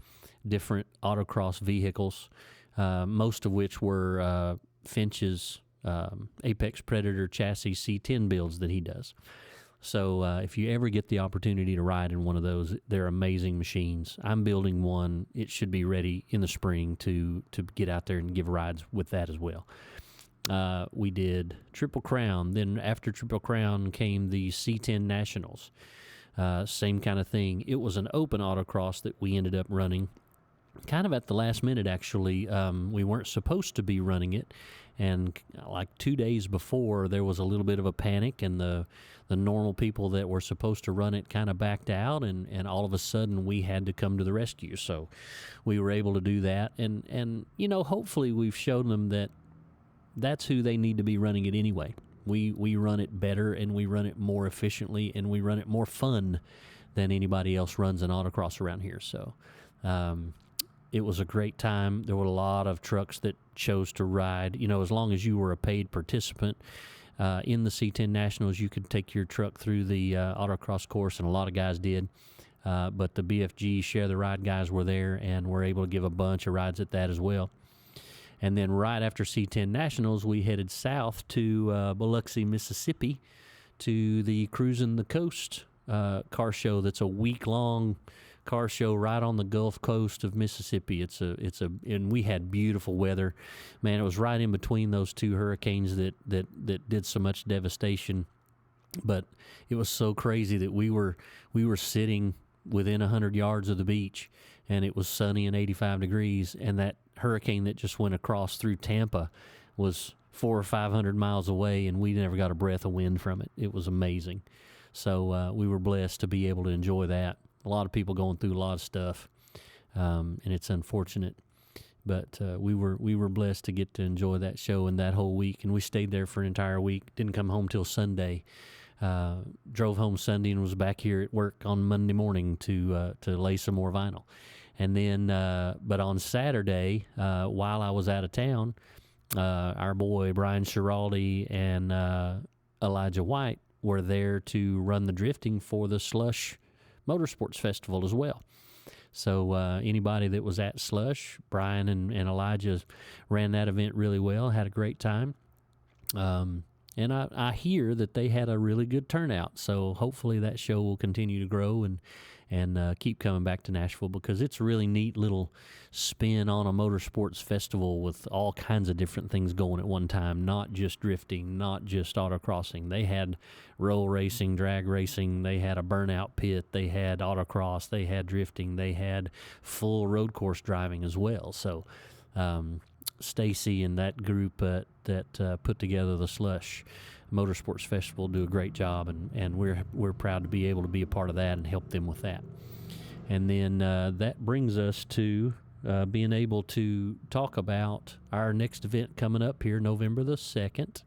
A: different autocross vehicles, most of which were Finch's Apex Predator chassis C10 builds that he does. So if you ever get the opportunity to ride in one of those, they're amazing machines. I'm building one. It should be ready in the spring to get out there and give rides with that as well. We did Triple Crown. Then after Triple Crown came the C10 Nationals. Same kind of thing. It was an open autocross that we ended up running kind of at the last minute, actually. We weren't supposed to be running it. And like 2 days before, there was a little bit of a panic, and the normal people that were supposed to run it kind of backed out, and all of a sudden we had to come to the rescue. So we were able to do that. And you know, hopefully we've shown them that that's who they need to be running it anyway. We run it better, and we run it more efficiently, and we run it more fun than anybody else runs an autocross around here. So it was a great time. There were a lot of trucks that chose to ride. You know, as long as you were a paid participant in the C10 Nationals, you could take your truck through the autocross course, and a lot of guys did. But the BFG Share the Ride guys were there and were able to give a bunch of rides at that as well. And then right after C10 Nationals, we headed south to Biloxi, Mississippi, to the Cruising the Coast car show. That's a week-long car show right on the Gulf Coast of Mississippi. And we had beautiful weather. Man, it was right in between those two hurricanes that did so much devastation. But it was so crazy that we were sitting within 100 yards of the beach, and it was sunny and 85 degrees, and that hurricane that just went across through Tampa was 400 or 500 miles away, and we never got a breath of wind from it. It was amazing. So we were blessed to be able to enjoy that. A lot of people going through a lot of stuff. and it's unfortunate. But we were blessed to get to enjoy that show and that whole week, and we stayed there for an entire week. Didn't come home till Sunday. Drove home Sunday and was back here at work on Monday morning to lay some more vinyl. And then, but on Saturday, while I was out of town, our boy Brian Schiraldi and Elijah White were there to run the drifting for the Slush Motorsports Festival as well. So anybody that was at Slush, Brian and Elijah ran that event really well, had a great time. And I hear that they had a really good turnout. So hopefully that show will continue to grow and keep coming back to Nashville, because it's a really neat little spin on a motorsports festival with all kinds of different things going at one time, not just drifting, not just autocrossing. They had roll racing, drag racing, they had a burnout pit, they had autocross, they had drifting, they had full road course driving as well. So Stacy and that group that put together the Slush Motorsports Festival do a great job, and we're proud to be able to be a part of that and help them with that. And then that brings us to being able to talk about our next event coming up here November the 2nd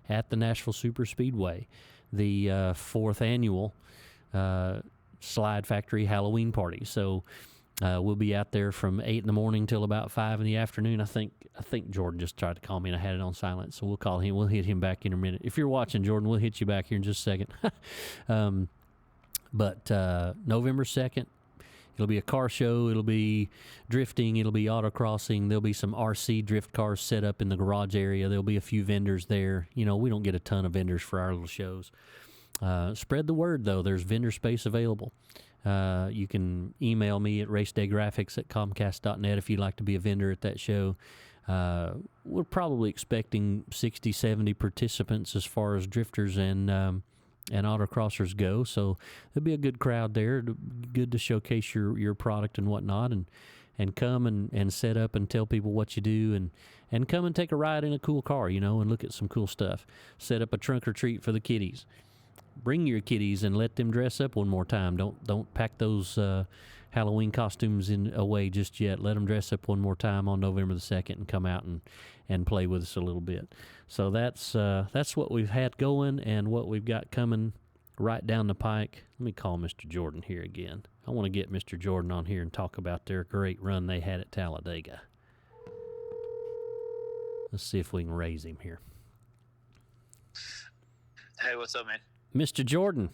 A: at the Nashville Super Speedway, the 4th annual SlydeFactory Halloween party. So we'll be out there from 8 in the morning till about 5 in the afternoon. I think Jordan just tried to call me and I had it on silent, so we'll call him. We'll hit him back in a minute. If you're watching, Jordan, we'll hit you back here in just a second. But November 2nd, it'll be a car show. It'll be drifting. It'll be autocrossing. There'll be some RC drift cars set up in the garage area. There'll be a few vendors there. You know, we don't get a ton of vendors for our little shows. Spread the word, though. There's vendor space available. You can email me at racedaygraphics@comcast.net if you'd like to be a vendor at that show. We're probably expecting 60, 70 participants as far as drifters and autocrossers go, so there'll be a good crowd there. Good to showcase your product and whatnot, and come and set up and tell people what you do, and come and take a ride in a cool car, you know, and look at some cool stuff. Set up a trunk or treat for the kiddies. Bring your kiddies and let them dress up one more time. Don't pack those Halloween costumes away just yet. Let them dress up one more time on November the 2nd and come out and play with us a little bit. So that's what we've had going and what we've got coming right down the pike. Let me call Mr. Jordan here again. I want to get Mr. Jordan on here and talk about their great run they had at Talladega. Let's see if we can raise him here.
D: Hey, what's up, man?
A: Mr. Jordan.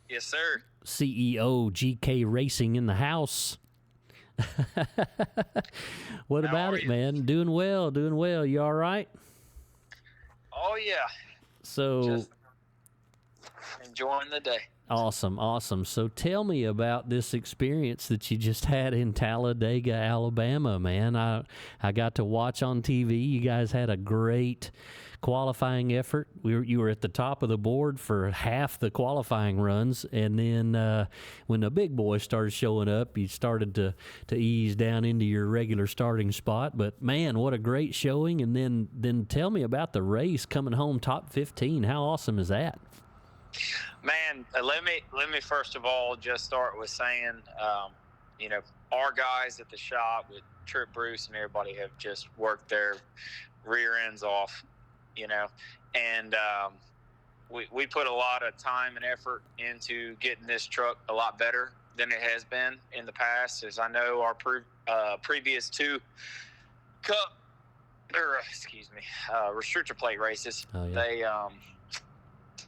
D: Yes, sir.
A: CEO GK Racing in the house. What
D: How
A: about
D: are
A: it,
D: you?
A: man? Doing well. You all right?
D: Oh, yeah.
A: So
D: Just enjoying the day.
A: awesome. So tell me about this experience that you just had in Talladega, Alabama, man. I got to watch on TV. You guys had a great qualifying effort. You were at the top of the board for half the qualifying runs, and then when the big boys started showing up, you started to ease down into your regular starting spot. But man, what a great showing! And then tell me about the race, coming home top 15. How awesome is that?
D: Man, let me first of all just start with saying, you know, our guys at the shop with Trip Bruce and everybody have just worked their rear ends off, you know, and we put a lot of time and effort into getting this truck a lot better than it has been in the past. As I know, our previous two restrictor plate races, they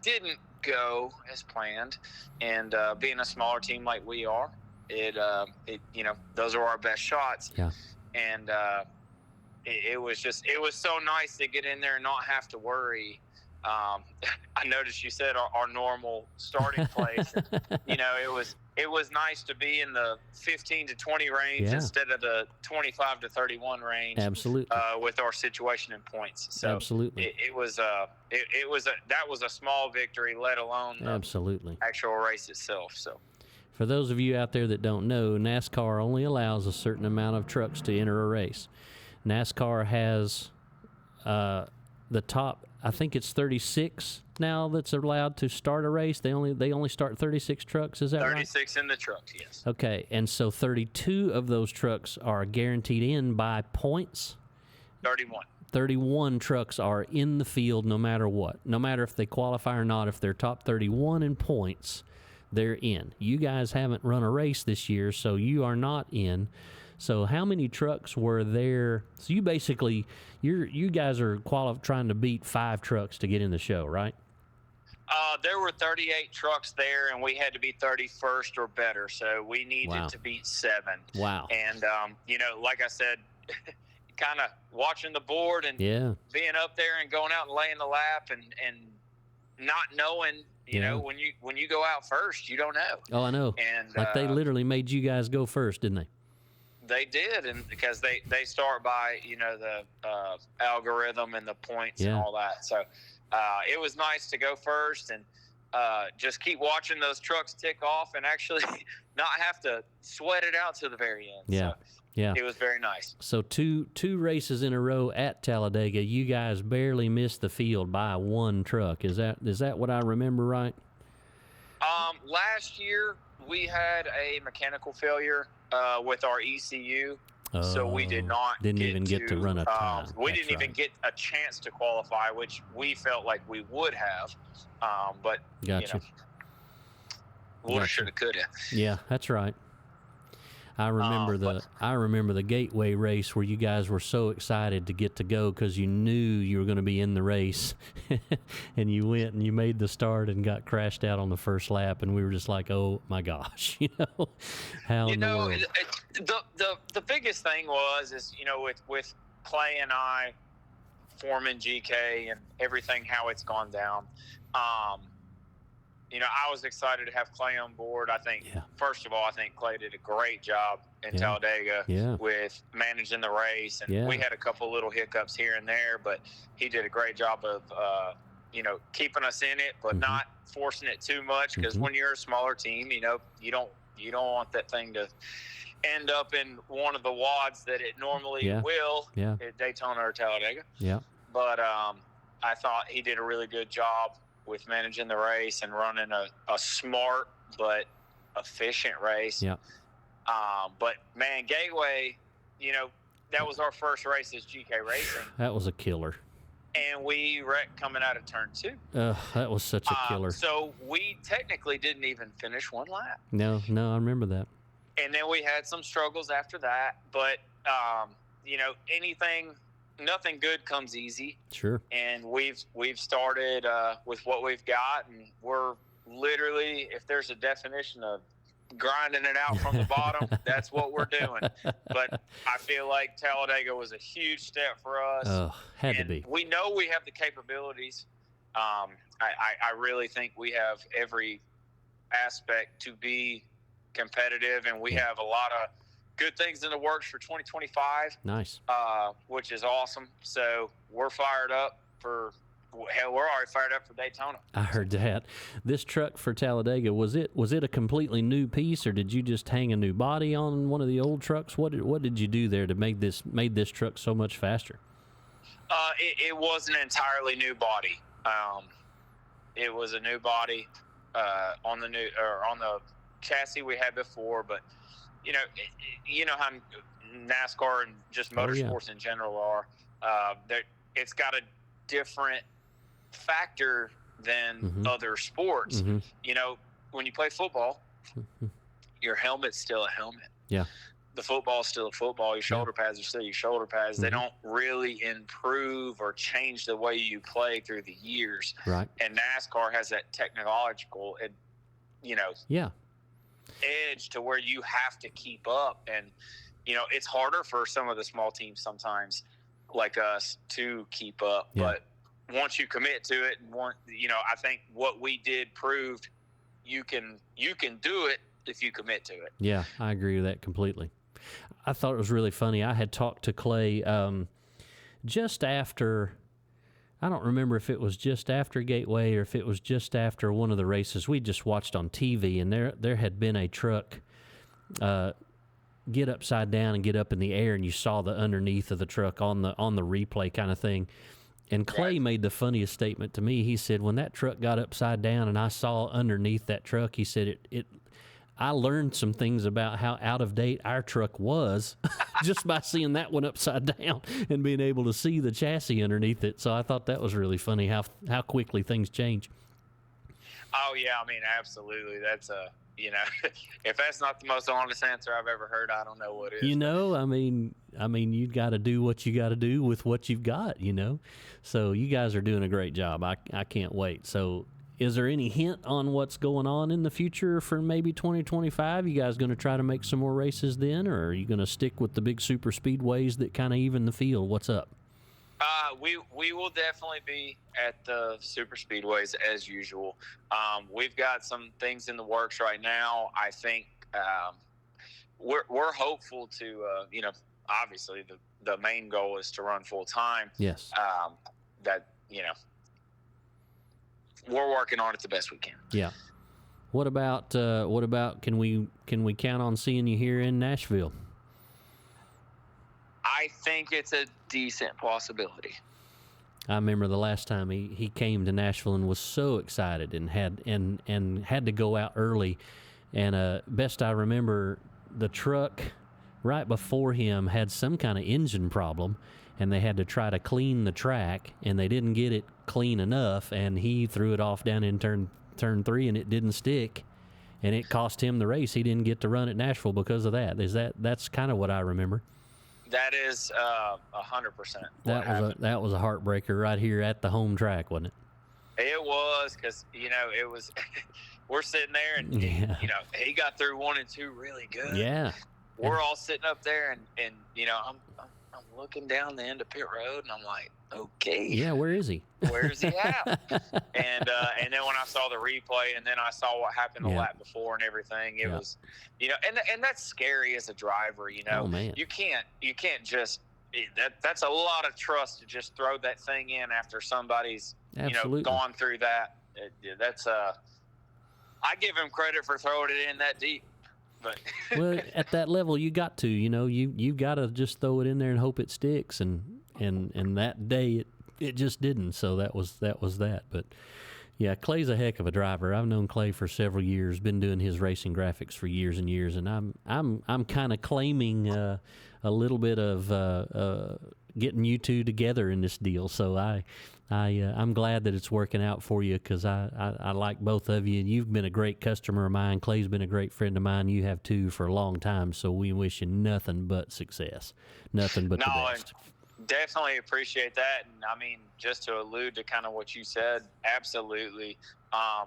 D: didn't go as planned, and being a smaller team like we are, it you know, those are our best shots.
A: Yeah.
D: And it was so nice to get in there and not have to worry. I noticed you said our normal starting place. You know, it was nice to be in the 15 to 20 range instead of the 25 to 31 range.
A: Absolutely.
D: With our situation and points. So
A: absolutely.
D: That was a small victory, let alone the actual race itself. So
A: for those of you out there that don't know, NASCAR only allows a certain amount of trucks to enter a race. NASCAR has the top I think it's 36 now that's allowed to start a race. They only start 36 trucks. Is that
D: 36 in the trucks, yes.
A: Okay, and so 32 of those trucks are guaranteed in by points.
D: 31.
A: 31 trucks are in the field no matter what. No matter if they qualify or not, if they're top 31 in points, they're in. You guys haven't run a race this year, so you are not in. So how many trucks were there? So you basically, you guys are trying to beat 5 trucks to get in the show, right?
D: There were 38 trucks there, and we had to be 31st or better. So we needed to beat 7.
A: Wow.
D: And, like I said, kind of watching the board and being up there and going out and laying the lap and not knowing, you know, when you go out first, you don't know.
A: Oh, I know.
D: And
A: like they literally made you guys go first, didn't they?
D: They did, and because they start by, the algorithm and the points and all that. So it was nice to go first and just keep watching those trucks tick off and actually not have to sweat it out to the very end.
A: Yeah.
D: So
A: yeah.
D: It was very nice.
A: So two races in a row at Talladega, you guys barely missed the field by 1 truck. Is that what I remember right?
D: Last year we had a mechanical failure with our ECU. So we didn't even get to run a time. We didn't even get a chance to qualify, which we felt like we would have. But
A: gotcha.
D: Woulda, shoulda, coulda.
A: Yeah, that's right. I remember the Gateway race where you guys were so excited to get to go because you knew you were going to be in the race, and you went and you made the start and got crashed out on the first lap, and we were just like, oh my gosh, how in the world?
D: The biggest thing is with Clay and I forming GK and everything, how it's gone down. I was excited to have Clay on board. I think, first of all, Clay did a great job in Talladega with managing the race. And we had a couple little hiccups here and there, but he did a great job of, keeping us in it, but not forcing it too much. Because when you're a smaller team, you don't want that thing to end up in one of the wads that it normally will at Daytona or Talladega.
A: Yeah.
D: But I thought he did a really good job with managing the race and running a smart but efficient race.
A: Yeah.
D: But man, Gateway, that was our first race as GK Racing.
A: That was a killer.
D: And we wrecked coming out of turn 2.
A: That was such a killer.
D: So we technically didn't even finish 1 lap.
A: No, I remember that.
D: And then we had some struggles after that. But, nothing good comes easy.
A: Sure.
D: And we've started with what we've got, and we're literally, if there's a definition of grinding it out from the bottom, that's what we're doing. But I feel like Talladega was a huge step for us.
A: Oh, had to be.
D: We know we have the capabilities. I really think we have every aspect to be competitive, and we have a lot of good things in the works for 2025.
A: Nice.
D: Which is awesome. So we're fired up for we're already fired up for Daytona.
A: I heard that. This truck for Talladega, was it a completely new piece, or did you just hang a new body on one of the old trucks? What did you do there to make this truck so much faster?
D: It was an entirely new body. It was a new body on the chassis we had before, but you know how NASCAR and just motorsports in general are. It's got a different factor than other sports. When you play football, your helmet's still a helmet.
A: Yeah.
D: The football's still a football. Your shoulder pads are still your shoulder pads. They don't really improve or change the way you play through the years.
A: Right.
D: And NASCAR has that technological, edge to where you have to keep up. And, it's harder for some of the small teams sometimes like us to keep up.
A: Yeah.
D: But once you commit to it, and I think what we did proved you can do it if you commit to it.
A: Yeah, I agree with that completely. I thought it was really funny. I had talked to Clay just after, I don't remember if it was just after Gateway or if it was just after one of the races we just watched on TV, and there had been a truck get upside down and get up in the air, and you saw the underneath of the truck on the replay kind of thing. And Clay made the funniest statement to me. He said, when that truck got upside down and I saw underneath that truck, he said, I learned some things about how out of date our truck was just by seeing that one upside down and being able to see the chassis underneath it. So I thought that was really funny how quickly things change.
D: Oh yeah, I mean, absolutely. That's if that's not the most honest answer I've ever heard, I don't know what is.
A: I mean, you got to do what you got to do with what you've got, So you guys are doing a great job. I can't wait. So is there any hint on what's going on in the future for maybe 2025? You guys going to try to make some more races then, or are you going to stick with the big super speedways that kind of even the field? What's up?
D: We will definitely be at the super speedways as usual. We've got some things in the works right now. I think we're hopeful to obviously the main goal is to run full time.
A: Yes.
D: We're working on it the best we can.
A: Yeah. What about can we count on seeing you here in Nashville?
D: I think it's a decent possibility.
A: I remember the last time he came to Nashville and was so excited and had to go out early. And best I remember, the truck right before him had some kind of engine problem, and they had to try to clean the track, and they didn't get it clean enough, and he threw it off down in turn 3, and it didn't stick, and it cost him the race. He didn't get to run at Nashville because of that. That's kind of what I remember.
D: That is 100%.
A: That was a heartbreaker right here at the home track, wasn't it?
D: It was, because it was. We're sitting there, and he got through 1 and 2 really good.
A: Yeah,
D: we're all sitting up there, and I'm looking down the end of pit road, and I'm like, okay,
A: yeah, where is he?
D: Where's he at? and then when I saw the replay, and then I saw what happened the lap before and everything, it was, and that's scary as a driver.
A: Oh, man.
D: You can't just that's a lot of trust to just throw that thing in after somebody's gone through that. That's I give him credit for throwing it in that deep. But
A: well, at that level, you got to, you got to just throw it in there and hope it sticks. And that day, it just didn't. So that was that. But yeah, Clay's a heck of a driver. I've known Clay for several years, been doing his racing graphics for years and years, and I'm kind of claiming a little bit of getting you two together in this deal. So I'm glad that it's working out for you, because I like both of you, and you've been a great customer of mine. Clay's been a great friend of mine. You have too for a long time. So we wish you nothing but success, nothing but the best.
D: Definitely appreciate that. And I mean, just to allude to kind of what you said, absolutely. I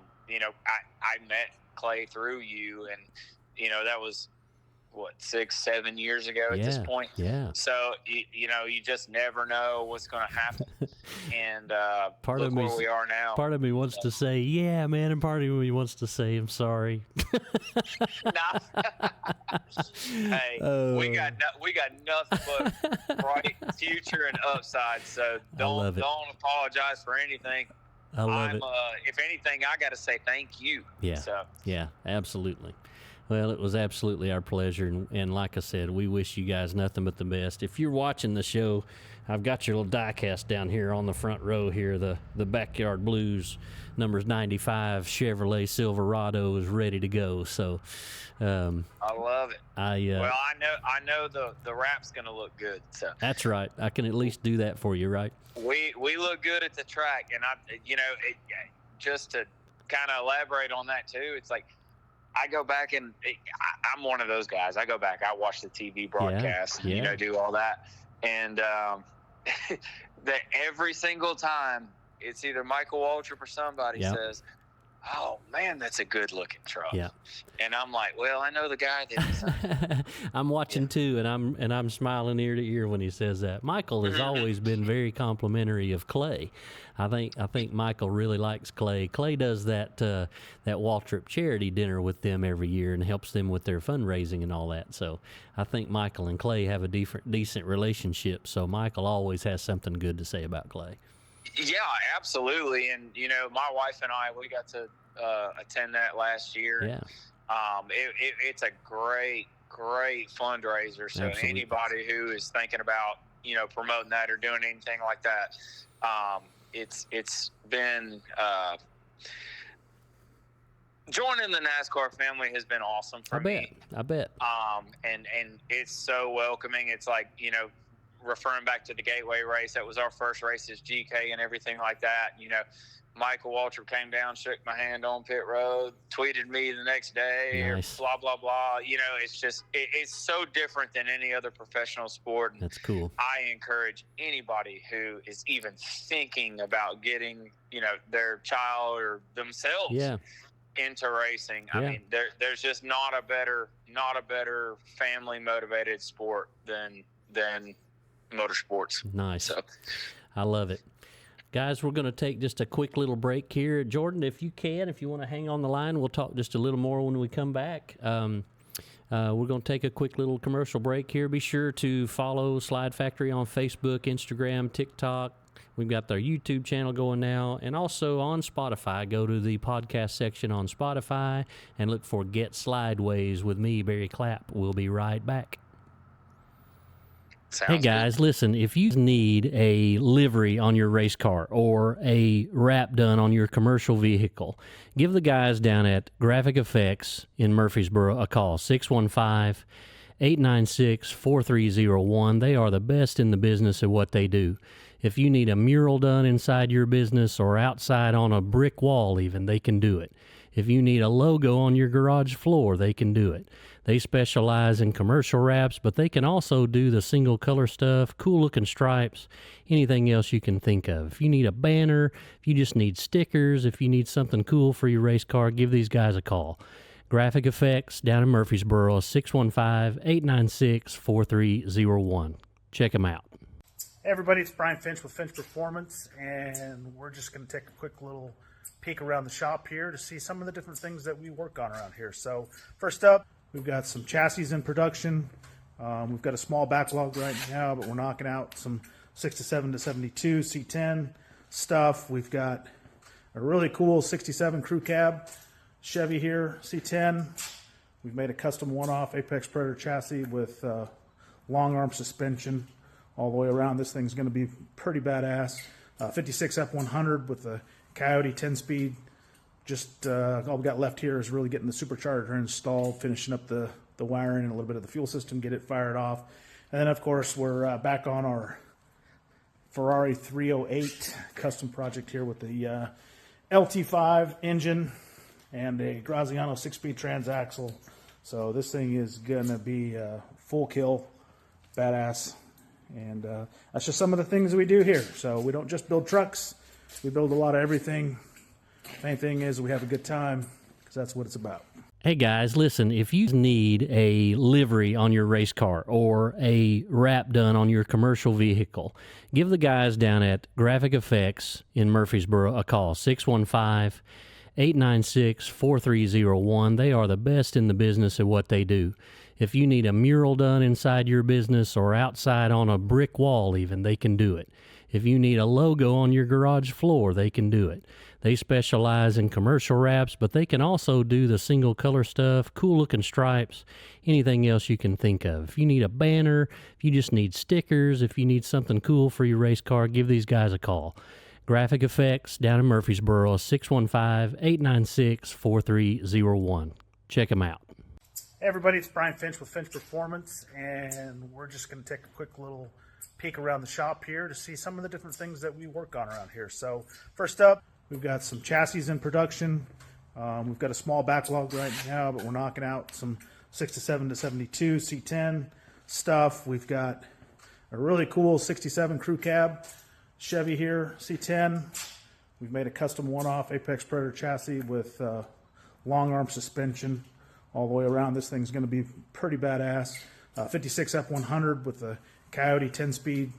D: met Clay through you, and that was what, 6-7 years ago at this point.
A: Yeah.
D: So you just never know what's going to happen. And
A: part of
D: where we are now.
A: Part of me wants to say, yeah, man, and part of me wants to say, I'm sorry.
D: Hey, we got nothing but bright future and upside. So don't apologize for anything.
A: I love it.
D: If anything, I got to say thank you.
A: Yeah.
D: So.
A: Yeah, absolutely. Well, it was absolutely our pleasure, and like I said, we wish you guys nothing but the best. If you're watching the show, I've got your little die-cast down here on the front row here. The Backyard Blues numbers 95 Chevrolet Silverado is ready to go. So
D: I love it. Well, I know the wrap's going to look good. So
A: that's right. I can at least do that for you, right?
D: We look good at the track, and just to kind of elaborate on that too, it's like, I go back and I'm one of those guys. I go back, I watch the TV broadcast, do all that. And that every single time it's either Michael Waltrip or somebody says, oh man, that's a good looking truck.
A: Yeah.
D: And I'm like, well, I know the guy that
A: I'm watching too, and I'm smiling ear to ear when he says that. Michael has always been very complimentary of Clay. I think Michael really likes Clay. Clay does that Waltrip charity dinner with them every year and helps them with their fundraising and all that. So I think Michael and Clay have a decent relationship. So Michael always has something good to say about Clay.
D: Yeah, absolutely. And my wife and I, we got to attend that last year.
A: Yeah.
D: It's a great fundraiser. So
A: Absolutely.
D: Anybody who is thinking about promoting that or doing anything like that, It's been joining the NASCAR family has been awesome for me.
A: I bet.
D: And it's so welcoming. It's like, referring back to the Gateway race, that was our first race as GK and everything like that. Michael Waltrip came down, shook my hand on pit road, tweeted me the next day,
A: Nice.
D: or blah, blah, blah. It's just, it's so different than any other professional sport. And
A: that's cool.
D: I encourage anybody who is even thinking about getting, their child or themselves into racing.
A: Yeah.
D: I mean, there's just not a better family motivated sport than motorsports.
A: Nice.
D: So,
A: I love it. Guys, we're going to take just a quick little break here. Jordan, if you want to hang on the line, we'll talk just a little more when we come back. We're going to take a quick little commercial break here. Be sure to follow SlydeFactory on Facebook, Instagram, TikTok. We've got their YouTube channel going now, and also on Spotify. Go to the podcast section on Spotify and look for Get Slydewayz with me, Barry Clapp. We'll be right back.
D: sounds
A: Hey guys, listen, if you need a livery on your race car or a wrap done on your commercial vehicle, give the guys down at Graphic Effects in Murfreesboro a call, 615-896-4301. They are the best in the business at what they do. If you need a mural done inside your business or outside on a brick wall even, they can do it. If you need a logo on your garage floor, they can do it. They specialize in commercial wraps, but they can also do the single color stuff, cool looking stripes, anything else you can think of. If you need a banner, if you just need stickers, if you need something cool for your race car, give these guys a call. Graphic Effects down in Murfreesboro, 615-896-4301. Check them out.
B: Hey everybody, it's Brian Finch with Finch Performance, and we're just going to take a quick little peek around the shop here to see some of the different things that we work on around here. So first up, we've got some chassis in production. We've got a small backlog right now, but we're knocking out some 67 to 72 C10 stuff. We've got a really cool 67 crew cab Chevy here, C10. We've made a custom one-off Apex Predator chassis with long arm suspension all the way around. This thing's going to be pretty badass. 56 F100 with the Coyote 10-speed. Just all we got left here is really getting the supercharger installed, finishing up the wiring and a little bit of the fuel system, get it fired off. And then, of course, we're back on our Ferrari 308 custom project here with the LT5 engine and a Graziano 6-speed transaxle. So this thing is going to be full kill, badass. And that's just some of the things we do here. So we don't just build trucks. We build a lot of everything. Main thing is we have a good time, because that's what it's about.
A: Hey guys, listen, if you need a livery on your race car or a wrap done on your commercial vehicle, give the guys down at Graphic Effects in Murfreesboro a call, 615-896-4301. They are the best in the business at what they do. If you need a mural done inside your business or outside on a brick wall even, they can do it. If you need a logo on your garage floor, they can do it. They specialize in commercial wraps, but they can also do the single color stuff, cool looking stripes, anything else you can think of. If you need a banner, if you just need stickers, if you need something cool for your race car, give these guys a call. Graphic Effects down in Murfreesboro, 615-896-4301. Check them out.
B: Hey everybody, it's Brian Finch with Finch Performance, and we're just going to take a quick little peek around the shop here to see some of the different things that we work on around here. So first up, we've got some chassis in production. We've got a small backlog right now, but we're knocking out some 67 to 72 C10 stuff. We've got a really cool 67 crew cab Chevy here, C10. We've made a custom one-off Apex Predator chassis with long arm suspension all the way around. This thing's going to be pretty badass. 56 F100 with the Coyote 10-speed.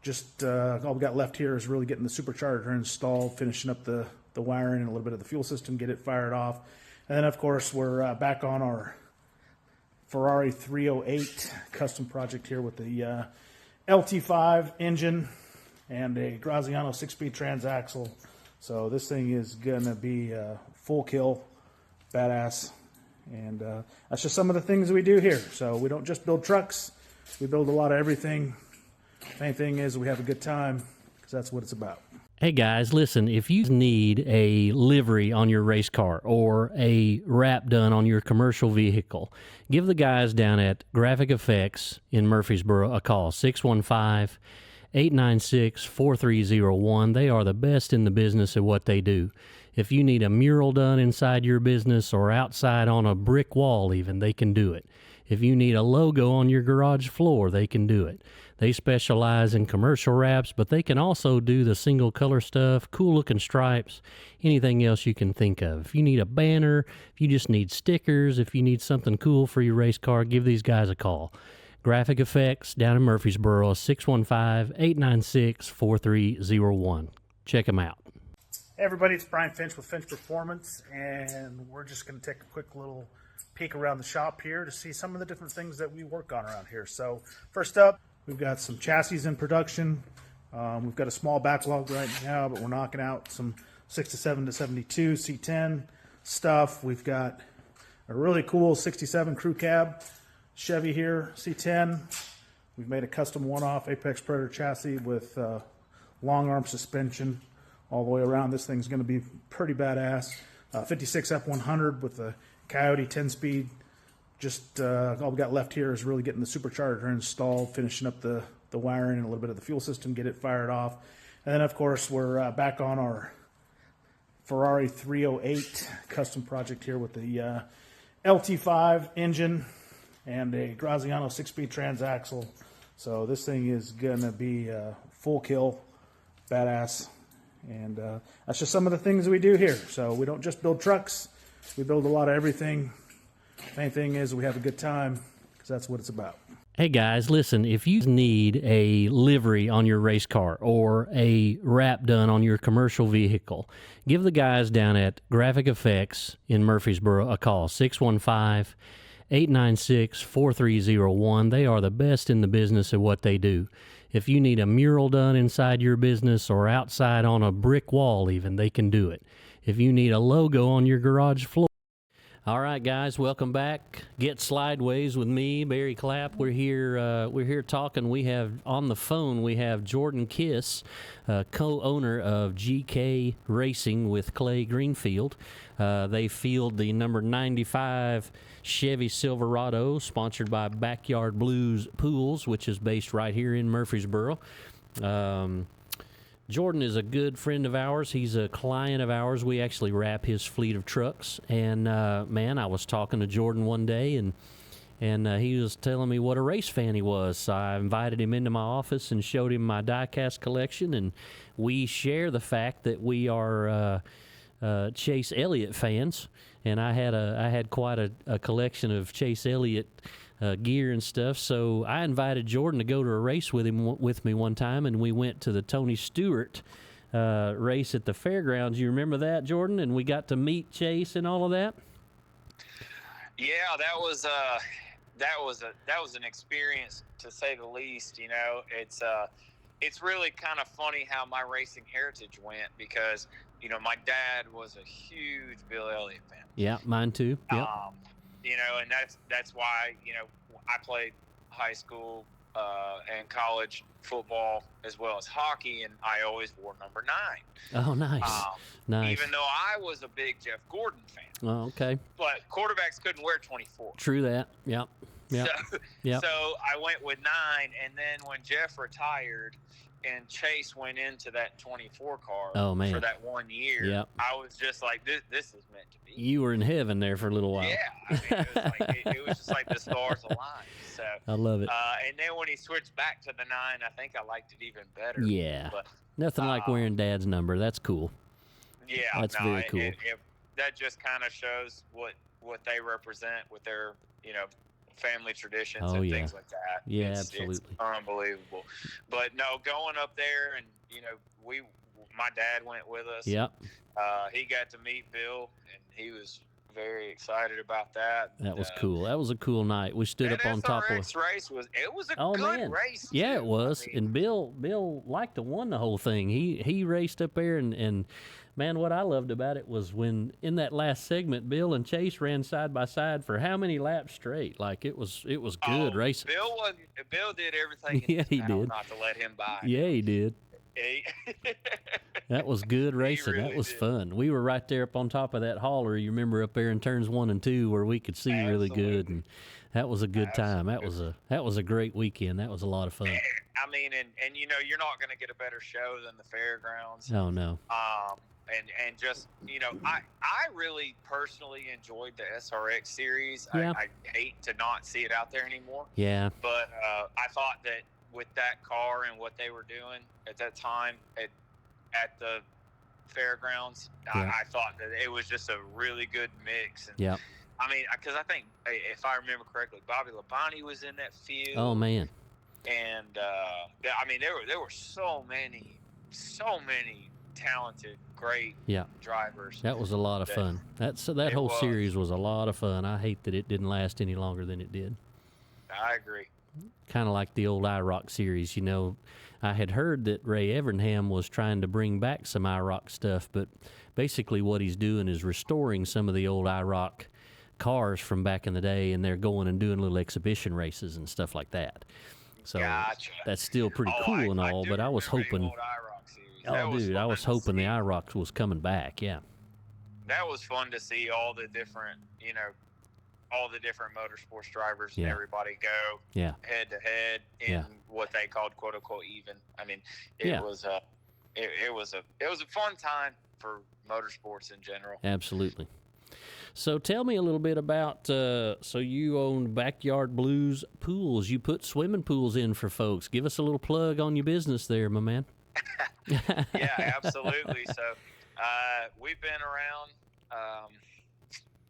B: Just all we got left here is really getting the supercharger installed, finishing up the wiring and a little bit of the fuel system, get it fired off. And then, of course, we're back on our Ferrari 308 custom project here with the LT5 engine and a Graziano 6-speed transaxle. So this thing is going to be full kill, badass. And that's just some of the things we do here. So we don't just build trucks. We build a lot of everything. Main thing is we have a good time, because because that's what it's about.
A: Hey guys, listen, if you need a livery on your race car or a wrap done on your commercial vehicle, give the guys down at Graphic Effects in Murfreesboro a call, 615-896-4301. They are the best in the business at what they do. If you need a mural done inside your business or outside on a brick wall even, they can do it. If you need a logo on your garage floor, they can do it. They specialize in commercial wraps, but they can also do the single color stuff, cool looking stripes, anything else you can think of. If you need a banner, if you just need stickers, if you need something cool for your race car, give these guys a call. Graphic Effects down in Murfreesboro, 615-896-4301. Check them out.
B: Hey everybody, it's Brian Finch with Finch Performance, and we're just going to take a quick little peek around the shop here to see some of the different things that we work on around here. So first up, we've got some chassis in production. We've got a small backlog right now, but we're knocking out some 67 to 72 C10 stuff. We've got a really cool 67 crew cab Chevy here, C10. We've made a custom one-off Apex Predator chassis with long arm suspension all the way around. This thing's going to be pretty badass. 56 F100 with a Coyote 10-speed. Just all we got left here is really getting the supercharger installed, finishing up the wiring and a little bit of the fuel system, get it fired off. And then, of course, we're back on our Ferrari 308 custom project here with the LT5 engine and a Graziano 6-speed transaxle. So this thing is going to be full kill, badass. And that's just some of the things we do here. So we don't just build trucks. We build a lot of everything. Main thing is we have a good time, because that's what it's about.
A: Hey guys, listen, if you need a livery on your race car or a wrap done on your commercial vehicle, give the guys down at Graphic Effects in Murfreesboro a call, 615-896-4301. They are the best in the business at what they do. If you need a mural done inside your business or outside on a brick wall even, they can do it. If you need a logo on your garage floor. All right, guys, welcome back. Get Slydewayz with me, Barry Clapp. We're here talking. We have on the phone. We have Jordan Kiss, co-owner of GK Racing with Clay Greenfield. They field the number 95 Chevy Silverado, sponsored by Backyard Blues Pools, which is based right here in Murfreesboro. Jordan is a good friend of ours. He's a client of ours. We actually wrap his fleet of trucks. And, man, I was talking to Jordan one day, and he was telling me what a race fan he was. So I invited him into my office and showed him my die-cast collection. And we share the fact that we are Chase Elliott fans. And I had quite a collection of Chase Elliott gear and stuff. So I invited Jordan to go to a race with me one time, and we went to the Tony Stewart race at the fairgrounds. You remember that, Jordan? And we got to meet Chase and all of that.
D: Yeah, that was an experience, to say the least. You know, it's really kind of funny how my racing heritage went, because you know my dad was a huge Bill Elliott fan.
A: Yeah, mine too. Yep.
D: You know, and that's why, you know, I played high school and college football as well as hockey, and I always wore number 9.
A: Oh, nice. Nice.
D: Even though I was a big Jeff Gordon fan.
A: Oh, okay.
D: But quarterbacks couldn't wear 24.
A: True that. Yep. Yep.
D: So I went with 9, and then when Jeff retired and Chase went into that 24 car for that 1 year, I was just like, this is meant to be.
A: You were in heaven there for a little while.
D: Yeah, I mean, it was just like the stars aligned. So
A: I love it.
D: And then when he switched back to the 9, I think I liked it even better.
A: Yeah,
D: but,
A: nothing like wearing Dad's number. That's cool.
D: Yeah,
A: that's very cool.
D: That just kind of shows what they represent with their, you know, family traditions and things like that.
A: Yeah, absolutely.
D: It's unbelievable. But no, going up there, and you know, my dad went with us.
A: Yep.
D: He got to meet Bill, and he was very excited about that.
A: That was cool. That was a cool night. We stood up on top of
D: race. Was a good race.
A: Yeah,
D: too.
A: it was.
D: I mean,
A: and Bill liked to won the whole thing. He raced up there, and man, what I loved about it was when in that last segment, Bill and Chase ran side by side for how many laps straight? Like it was good racing.
D: Bill did everything.
A: Yeah, he did.
D: Not to let him by.
A: Yeah, he did.
D: He,
A: That was good racing.
D: really
A: That was
D: did.
A: fun. We were right there up on top of that hauler. You remember up there in turns 1 and 2 where we could see really good, and that was a good time. That was a great weekend. That was a lot of fun.
D: I mean, and you know, you're not going to get a better show than the fairgrounds.
A: Oh no.
D: And just, you know, I really personally enjoyed the SRX series.
A: Yeah.
D: I hate to not see it out there anymore.
A: Yeah.
D: But I thought that with that car and what they were doing at that time at the fairgrounds,
A: Yeah.
D: I thought that it was just a really good mix. And,
A: Yeah.
D: I mean, because I think, if I remember correctly, Bobby Labonte was in that field.
A: Oh man.
D: And I mean, there were so many talented, great drivers.
A: That was a lot of fun. That whole series was a lot of fun. I hate that it didn't last any longer than it did.
D: I agree.
A: Kind of like the old IROC series, you know. I had heard that Ray Evernham was trying to bring back some IROC stuff, but basically what he's doing is restoring some of the old IROC cars from back in the day, and they're going and doing little exhibition races and stuff like that. So
D: Gotcha.
A: that's still pretty cool and all, but I was hoping. Oh, dude, I was hoping the IROC was coming back. Yeah.
D: That was fun to see all the different, you know, all the different motorsports drivers and everybody go head to head in what they called "quote unquote" even. I mean, it was a fun time for motorsports in general.
A: Absolutely. So tell me a little bit about, so you own Backyard Blues Pools. You put swimming pools in for folks. Give us a little plug on your business there, my man.
D: Yeah, absolutely. So we've been around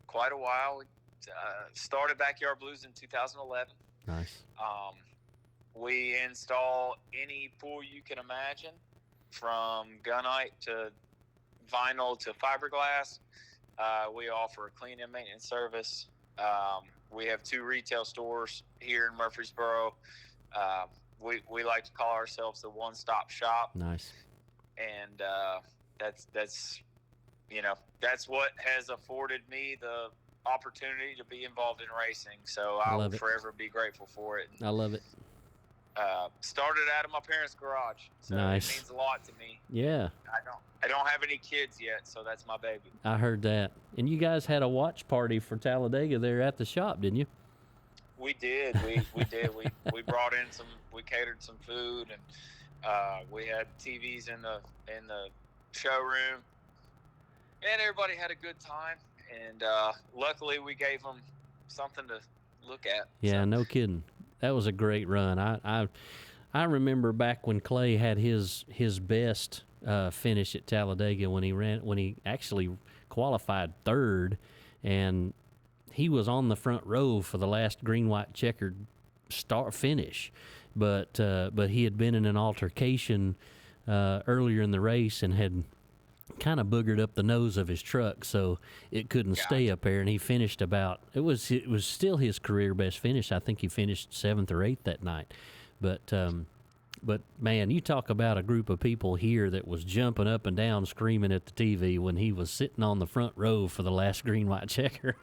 D: quite a while. We started Backyard Blues in 2011.
A: Nice.
D: We install any pool you can imagine, from gunite to vinyl to fiberglass. We offer a clean and maintenance service. We have 2 retail stores here in Murfreesboro. We like to call ourselves the one-stop shop.
A: Nice.
D: And that's you know, that's what has afforded me the opportunity to be involved in racing. So I will forever be grateful for it.
A: I love it.
D: Started out of my parents' garage, so
A: nice.
D: It means a lot to me.
A: Yeah.
D: I don't have any kids yet, so that's my baby.
A: I heard that. And you guys had a watch party for Talladega there at the shop, didn't you?
D: We did. We did. We brought in we catered some food, and we had TVs in the showroom, and everybody had a good time. And luckily, we gave them something to look at.
A: Yeah, no kidding. That was a great run. I remember back when Clay had his best finish at Talladega when he actually qualified 3rd, and he was on the front row for the last green white checkered finish, but he had been in an altercation earlier in the race and had kind of boogered up the nose of his truck, so it couldn't stay up there, and he finished it was still his career best finish. I think he finished 7th or 8th that night. But man, you talk about a group of people here that was jumping up and down screaming at the TV when he was sitting on the front row for the last green white checker.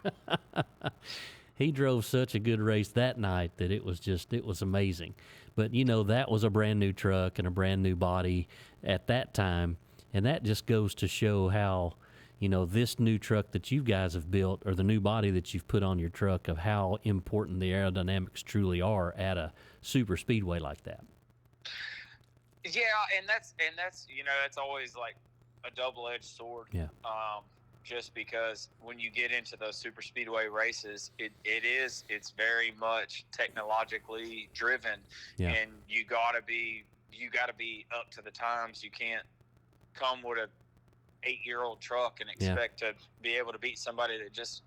A: He drove such a good race that night that it was amazing. But you know, that was a brand new truck and a brand new body at that time. And that just goes to show how, you know, this new truck that you guys have built, or the new body that you've put on your truck, of how important the aerodynamics truly are at a super speedway like that.
D: Yeah, and that's you know, that's always like a double-edged sword.
A: Yeah.
D: Just because when you get into those super speedway races, it's very much technologically driven, and you gotta be up to the times. You can't come with a 8-year-old truck and expect to be able to beat somebody that just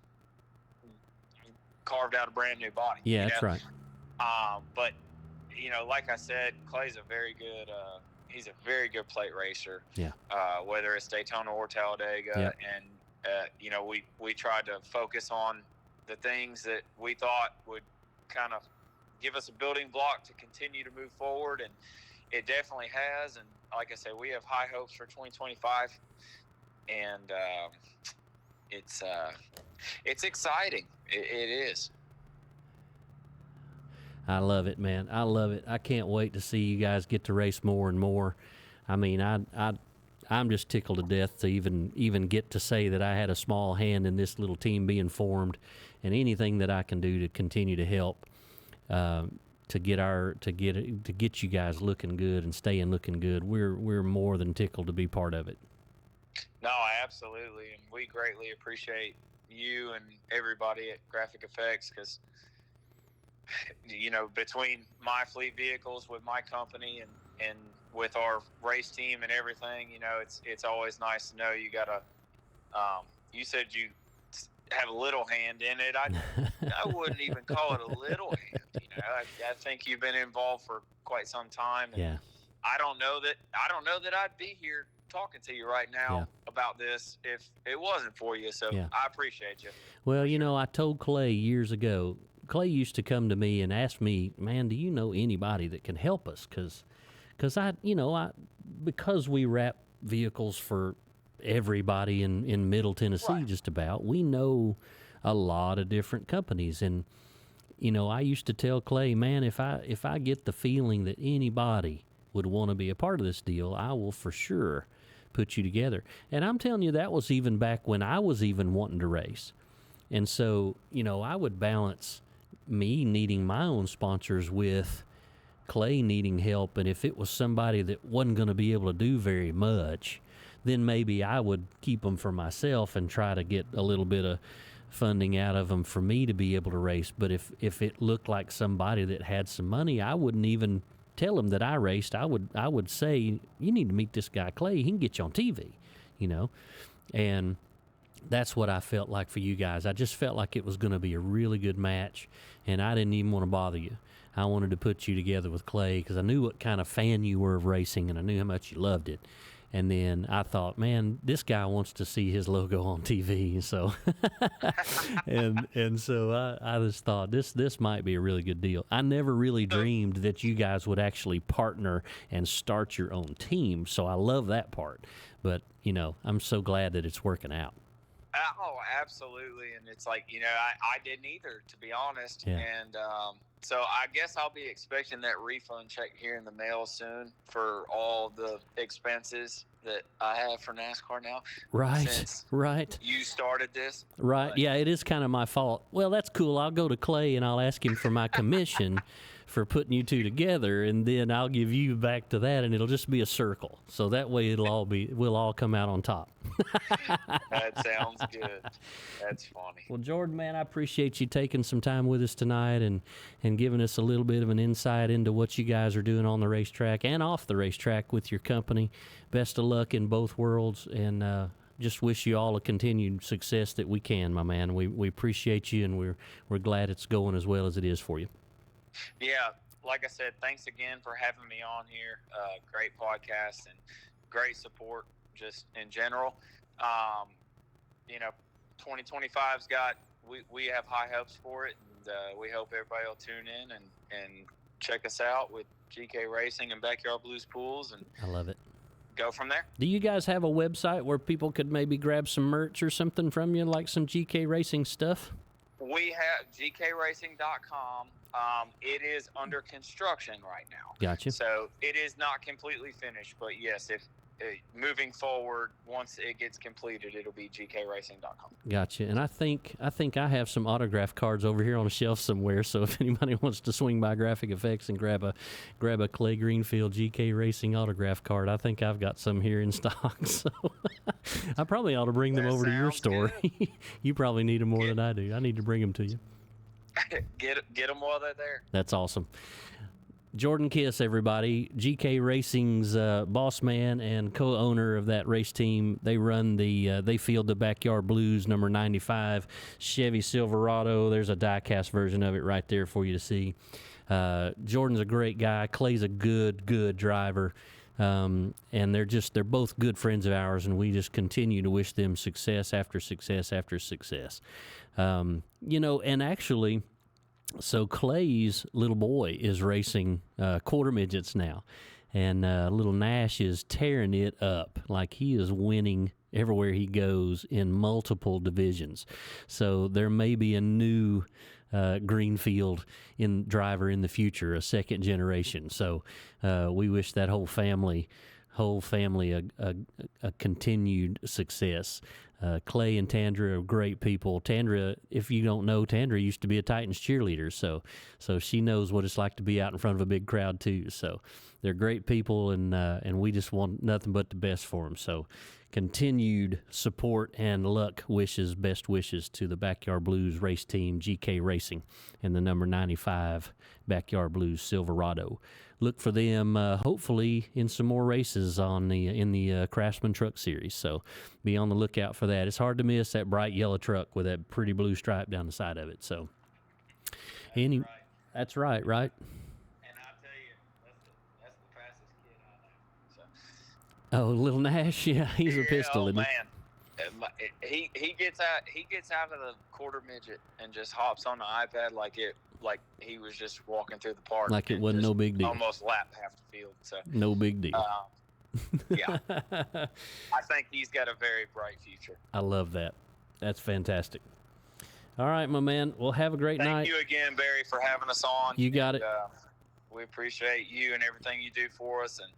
D: carved out a brand new body.
A: Yeah, that's right.
D: But you know, like I said, Clay's a very good he's a very good plate racer.
A: Yeah.
D: Whether it's Daytona or Talladega.
A: Yep.
D: And you know, we tried to focus on the things that we thought would kind of give us a building block to continue to move forward, and it definitely has. And like I said, we have high hopes for 2025, and it's exciting. It is.
A: I love it, man. I love it. I can't wait to see you guys get to race more and more. I mean, I'm just tickled to death to even get to say that I had a small hand in this little team being formed, and anything that I can do to continue to help to get you guys looking good and staying looking good. We're more than tickled to be part of it.
D: No, absolutely, and we greatly appreciate you and everybody at Graphic Effects, because between my fleet vehicles with my company and with our race team and everything, it's always nice to know you got you said you have a little hand in it. I wouldn't even call it a little hand. I think you've been involved for quite some time. And
A: yeah.
D: I don't know that I'd be here talking to you right now about this if it wasn't for you. So I appreciate you.
A: Well, I told Clay years ago. Clay used to come to me and ask me, "Man, do you know anybody that can help us?" Because because we wrap vehicles for everybody in Middle Tennessee, just about, we know a lot of different companies. And I used to tell Clay, man, if I get the feeling that anybody would want to be a part of this deal, I will for sure put you together. And I'm telling you, that was even back when I was even wanting to race. And so I would balance me needing my own sponsors with Clay needing help. And if it was somebody that wasn't going to be able to do very much, then maybe I would keep them for myself and try to get a little bit of funding out of them for me to be able to race. But if it looked like somebody that had some money, I wouldn't even tell them that I raced. I would say, you need to meet this guy Clay. He can get you on TV, and that's what I felt like for you guys. I just felt like it was going to be a really good match, and I didn't even want to bother you. I wanted to put you together with Clay because I knew what kind of fan you were of racing, and I knew how much you loved it. And then I thought, man, this guy wants to see his logo on TV. So, and so I just thought this might be a really good deal. I never really dreamed that you guys would actually partner and start your own team. So I love that part. But, I'm so glad that it's working out.
D: Oh, absolutely. And it's like, I didn't either, to be honest.
A: Yeah.
D: And so I guess I'll be expecting that refund check here in the mail soon for all the expenses that I have for NASCAR now.
A: Right,
D: since
A: right.
D: You started this.
A: Right.
D: But
A: Yeah, it is kind of my fault. Well, that's cool. I'll go to Clay and I'll ask him for my commission for putting you two together, and then I'll give you back to that, and it'll just be a circle. So that way we'll all come out on top.
D: That sounds good. That's funny.
A: Well, Jordan, man, I appreciate you taking some time with us tonight and giving us a little bit of an insight into what you guys are doing on the racetrack and off the racetrack with your company. Best of luck in both worlds, and just wish you all a continued success that we can, my man. We appreciate you, and we're glad it's going as well as it is for you.
D: Yeah, like I said, thanks again for having me on here. Great podcast and great support just in general. 2025's we have high hopes for it, and we hope everybody will tune in and check us out with GK Racing and Backyard Blues Pools. And
A: I love it.
D: Go from there.
A: Do you guys have a website where people could maybe grab some merch or something from you, like some GK Racing stuff?
D: We have gkracing.com. It is under construction right now.
A: Gotcha.
D: So it is not completely finished, but yes, if moving forward, once it gets completed, it'll be gkracing.com.
A: Gotcha. And I think I have some autograph cards over here on a shelf somewhere. So if anybody wants to swing by Graphic Effects and grab a Clay Greenfield GK Racing autograph card, I think I've got some here in stock. So I probably ought to bring them over to your store. You probably need them more than I do. I need to bring them to you.
D: Get them while they're there.
A: That's awesome. Jordan Kiss, everybody, GK Racing's boss man and co-owner of that race team. They run they field the Backyard Blues number 95 Chevy Silverado. There's a die-cast version of it right there for you to see. Jordan's a great guy. Clay's a good driver. And they're both good friends of ours, and we just continue to wish them success after success after success. And actually, so Clay's little boy is racing quarter midgets now, and little Nash is tearing it up. Like, he is winning everywhere he goes in multiple divisions. So there may be a new Greenfield driver in the future, a second generation. So we wish that whole family whole family a continued success. Clay and Tandra are great people. Tandra, if you don't know, Tandra used to be a Titans cheerleader, so she knows what it's like to be out in front of a big crowd too. So they're great people, and we just want nothing but the best for them. So continued support and luck wishes, best wishes to the Backyard Blues race team, GK Racing, and the number 95 Backyard Blues Silverado. Look for them hopefully in some more races in the Craftsman Truck Series. So be on the lookout for that. It's hard to miss that bright yellow truck with that pretty blue stripe down the side of it. So that's right.
D: And I tell you, that's the fastest kid I know. So.
A: Oh, little Nash, yeah, he's a pistol.
D: Oh, man. He gets out of the quarter midget and just hops on the iPad like he was just walking through the park.
A: Like it wasn't no big deal.
D: Almost lapped half the field. So
A: no big deal.
D: Yeah, I think he's got a very bright future.
A: I love that. That's fantastic. All right, my man. Well, have a great night.
D: Thank you again, Barry, for having us on.
A: You got it.
D: We appreciate you and everything you do for us, and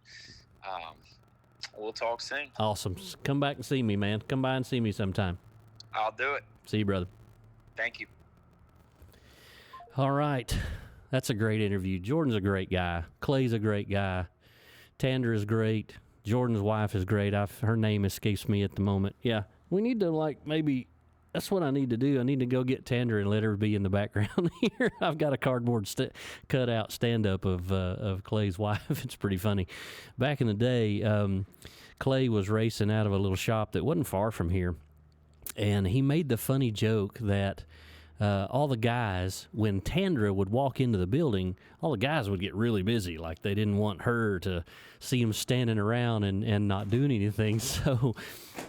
D: we'll talk soon.
A: Awesome. Come back and see me, man. Come by and see me sometime.
D: I'll do it.
A: See you, brother.
D: Thank you.
A: All right. That's a great interview. Jordan's a great guy. Clay's a great guy. Tandra is great. Jordan's wife is great. Her name escapes me at the moment. Yeah, we need to, maybe that's what I need to do. I need to go get Tandra and let her be in the background here. I've got a cardboard cut-out stand-up of Clay's wife. It's pretty funny. Back in the day, Clay was racing out of a little shop that wasn't far from here, and he made the funny joke that all the guys, when Tandra would walk into the building, all the guys would get really busy. Like they didn't want her to see him standing around and not doing anything. So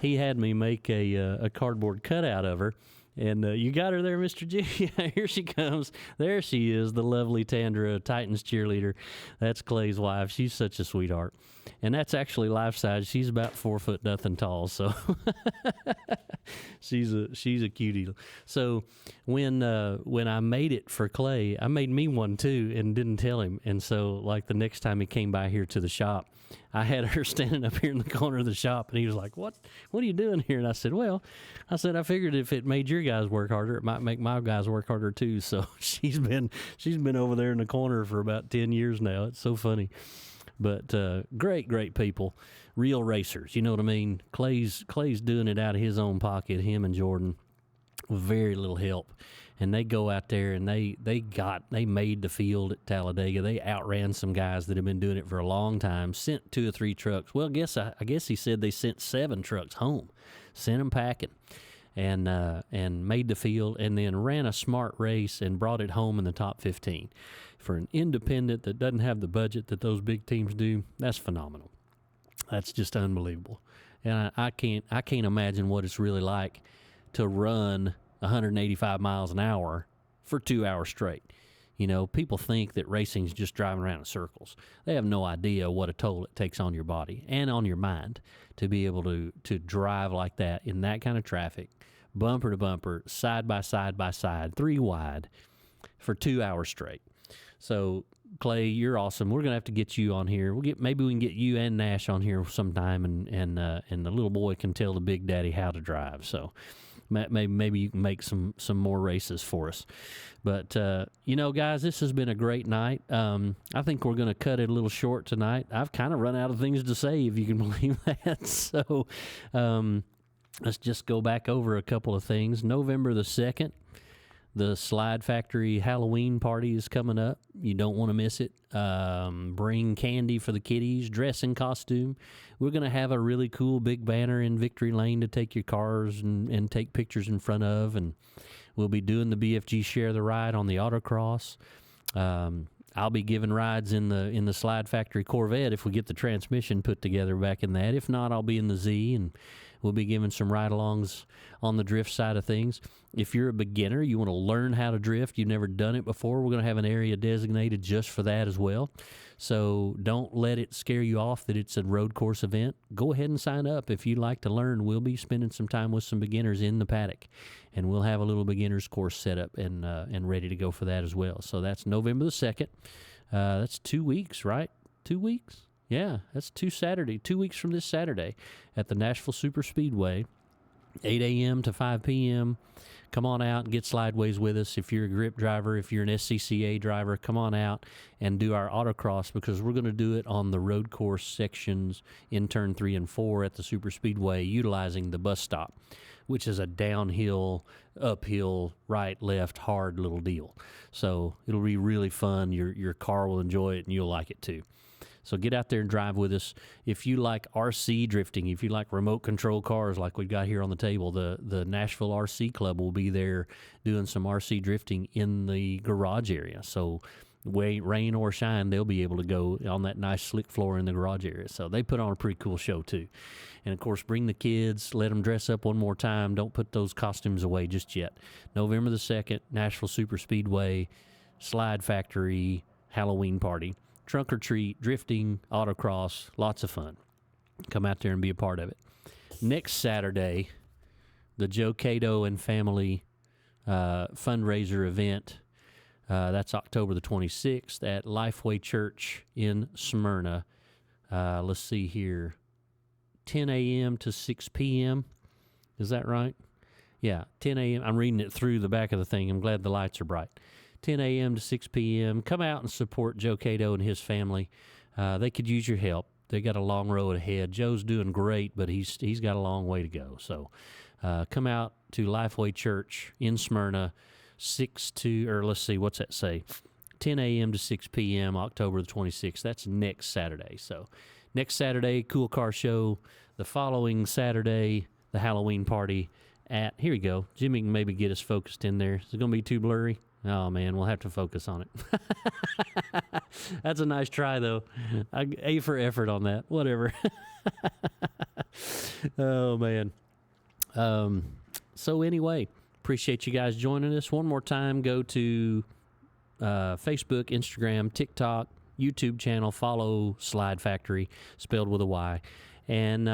A: he had me make a cardboard cutout of her. And you got her there, Mr. G? Yeah, here she comes. There she is, the lovely Tandra, Titans cheerleader. That's Clay's wife. She's such a sweetheart. And that's actually life size. She's about 4 foot nothing tall, so she's a cutie. So when I made it for Clay, I made me one too and didn't tell him. And so the next time he came by here to the shop, I had her standing up here in the corner of the shop, and he was like, "What are you doing here?" And I said, I figured if it made your guys work harder, it might make my guys work harder too. So she's been over there in the corner for about 10 years now. It's so funny. But great people, real racers. You know what I mean? Clay's doing it out of his own pocket, him and Jordan, with very little help. And they go out there and they made the field at Talladega. They outran some guys that have been doing it for a long time, sent 2 or 3 trucks. Well, I guess he said they sent 7 trucks home, sent them packing, and made the field, and then ran a smart race and brought it home in the top 15. For an independent that doesn't have the budget that those big teams do, that's phenomenal. That's just unbelievable. And I can't imagine what it's really like to run 185 miles an hour for 2 hours straight. You know, people think that racing is just driving around in circles. They have no idea what a toll it takes on your body and on your mind to be able to drive like that in that kind of traffic, bumper to bumper, side by side, 3 wide for 2 hours straight. So, Clay, you're awesome. We're gonna have to get you on here. Maybe we can get you and Nash on here sometime, and the little boy can tell the big daddy how to drive. So maybe you can make some more races for us. But guys, this has been a great night. I think we're gonna cut it a little short tonight. I've kind of run out of things to say, if you can believe that. So let's just go back over a couple of things. November the 2nd. The SlydeFactory Halloween party is coming up. You don't want to miss it. Bring candy for the kiddies, dress in costume. We're going to have a really cool big banner in Victory Lane to take your cars and take pictures in front of. And we'll be doing the BFG Share the Ride on the autocross. I'll be giving rides in the SlydeFactory Corvette if we get the transmission put together back in that. If not, I'll be in the Z, and we'll be giving some ride-alongs on the drift side of things. If you're a beginner, you want to learn how to drift, you've never done it before, we're going to have an area designated just for that as well. So don't let it scare you off that it's a road course event. Go ahead and sign up if you'd like to learn. We'll be spending some time with some beginners in the paddock, and we'll have a little beginner's course set up and ready to go for that as well. So that's November the 2nd. That's 2 weeks, right? 2 weeks? Yeah, that's 2 weeks from this Saturday at the Nashville Super Speedway, 8 a.m. to 5 p.m. Come on out and get Slydewayz with us. If you're a grip driver, if you're an SCCA driver, come on out and do our autocross, because we're going to do it on the road course sections in turn 3 and 4 at the Super Speedway, utilizing the bus stop, which is a downhill, uphill, right, left, hard little deal. So it'll be really fun. Your car will enjoy it, and you'll like it too. So get out there and drive with us. If you like RC drifting, if you like remote control cars like we've got here on the table, the Nashville RC Club will be there doing some RC drifting in the garage area. So rain or shine, they'll be able to go on that nice slick floor in the garage area. So they put on a pretty cool show too. And of course, bring the kids, let them dress up one more time. Don't put those costumes away just yet. November the 2nd, Nashville Super Speedway, SlydeFactory, Halloween party. Trunk or treat, drifting, autocross, lots of fun. Come out there and be a part of it. Next Saturday, the Joe Cato and family fundraiser event. That's October the 26th at Lifeway Church in Smyrna. Let's see here. 10 a.m. to 6 p.m. Is that right? Yeah, 10 a.m. I'm reading it through the back of the thing. I'm glad the lights are bright. 10 a.m. to 6 p.m. Come out and support Joe Cato and his family. They could use your help. They got a long road ahead. Joe's doing great, but he's got a long way to go. So come out to Lifeway Church in Smyrna, 10 a.m. to 6 p.m. October the 26th. That's next Saturday. So next Saturday, Cool Car Show. The following Saturday, the Halloween party at, here we go. Jimmy can maybe get us focused in there. Is it going to be too blurry? Oh, man, we'll have to focus on it. That's a nice try, though. A for effort on that. Whatever. Oh, man. So anyway, appreciate you guys joining us. One more time, go to Facebook, Instagram, TikTok, YouTube channel. Follow SlydeFactory, spelled with a Y. And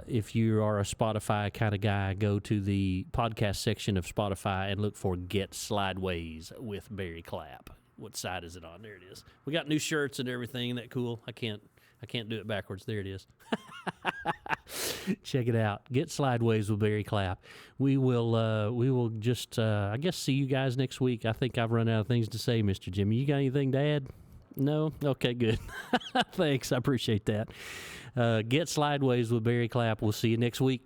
A: if you are a Spotify kind of guy, go to the podcast section of Spotify and look for Get Slydewayz with Barry Clapp. What side is it on? There it is. We got new shirts and everything. Isn't that cool? I can't do it backwards. There it is. Check it out. Get Slydewayz with Barry Clapp. We will just I guess see you guys next week. I think I've run out of things to say, Mr. Jimmy. You got anything to add? No? Okay, good. Thanks. I appreciate that. Get Slydewayz with Barry Clapp. We'll see you next week.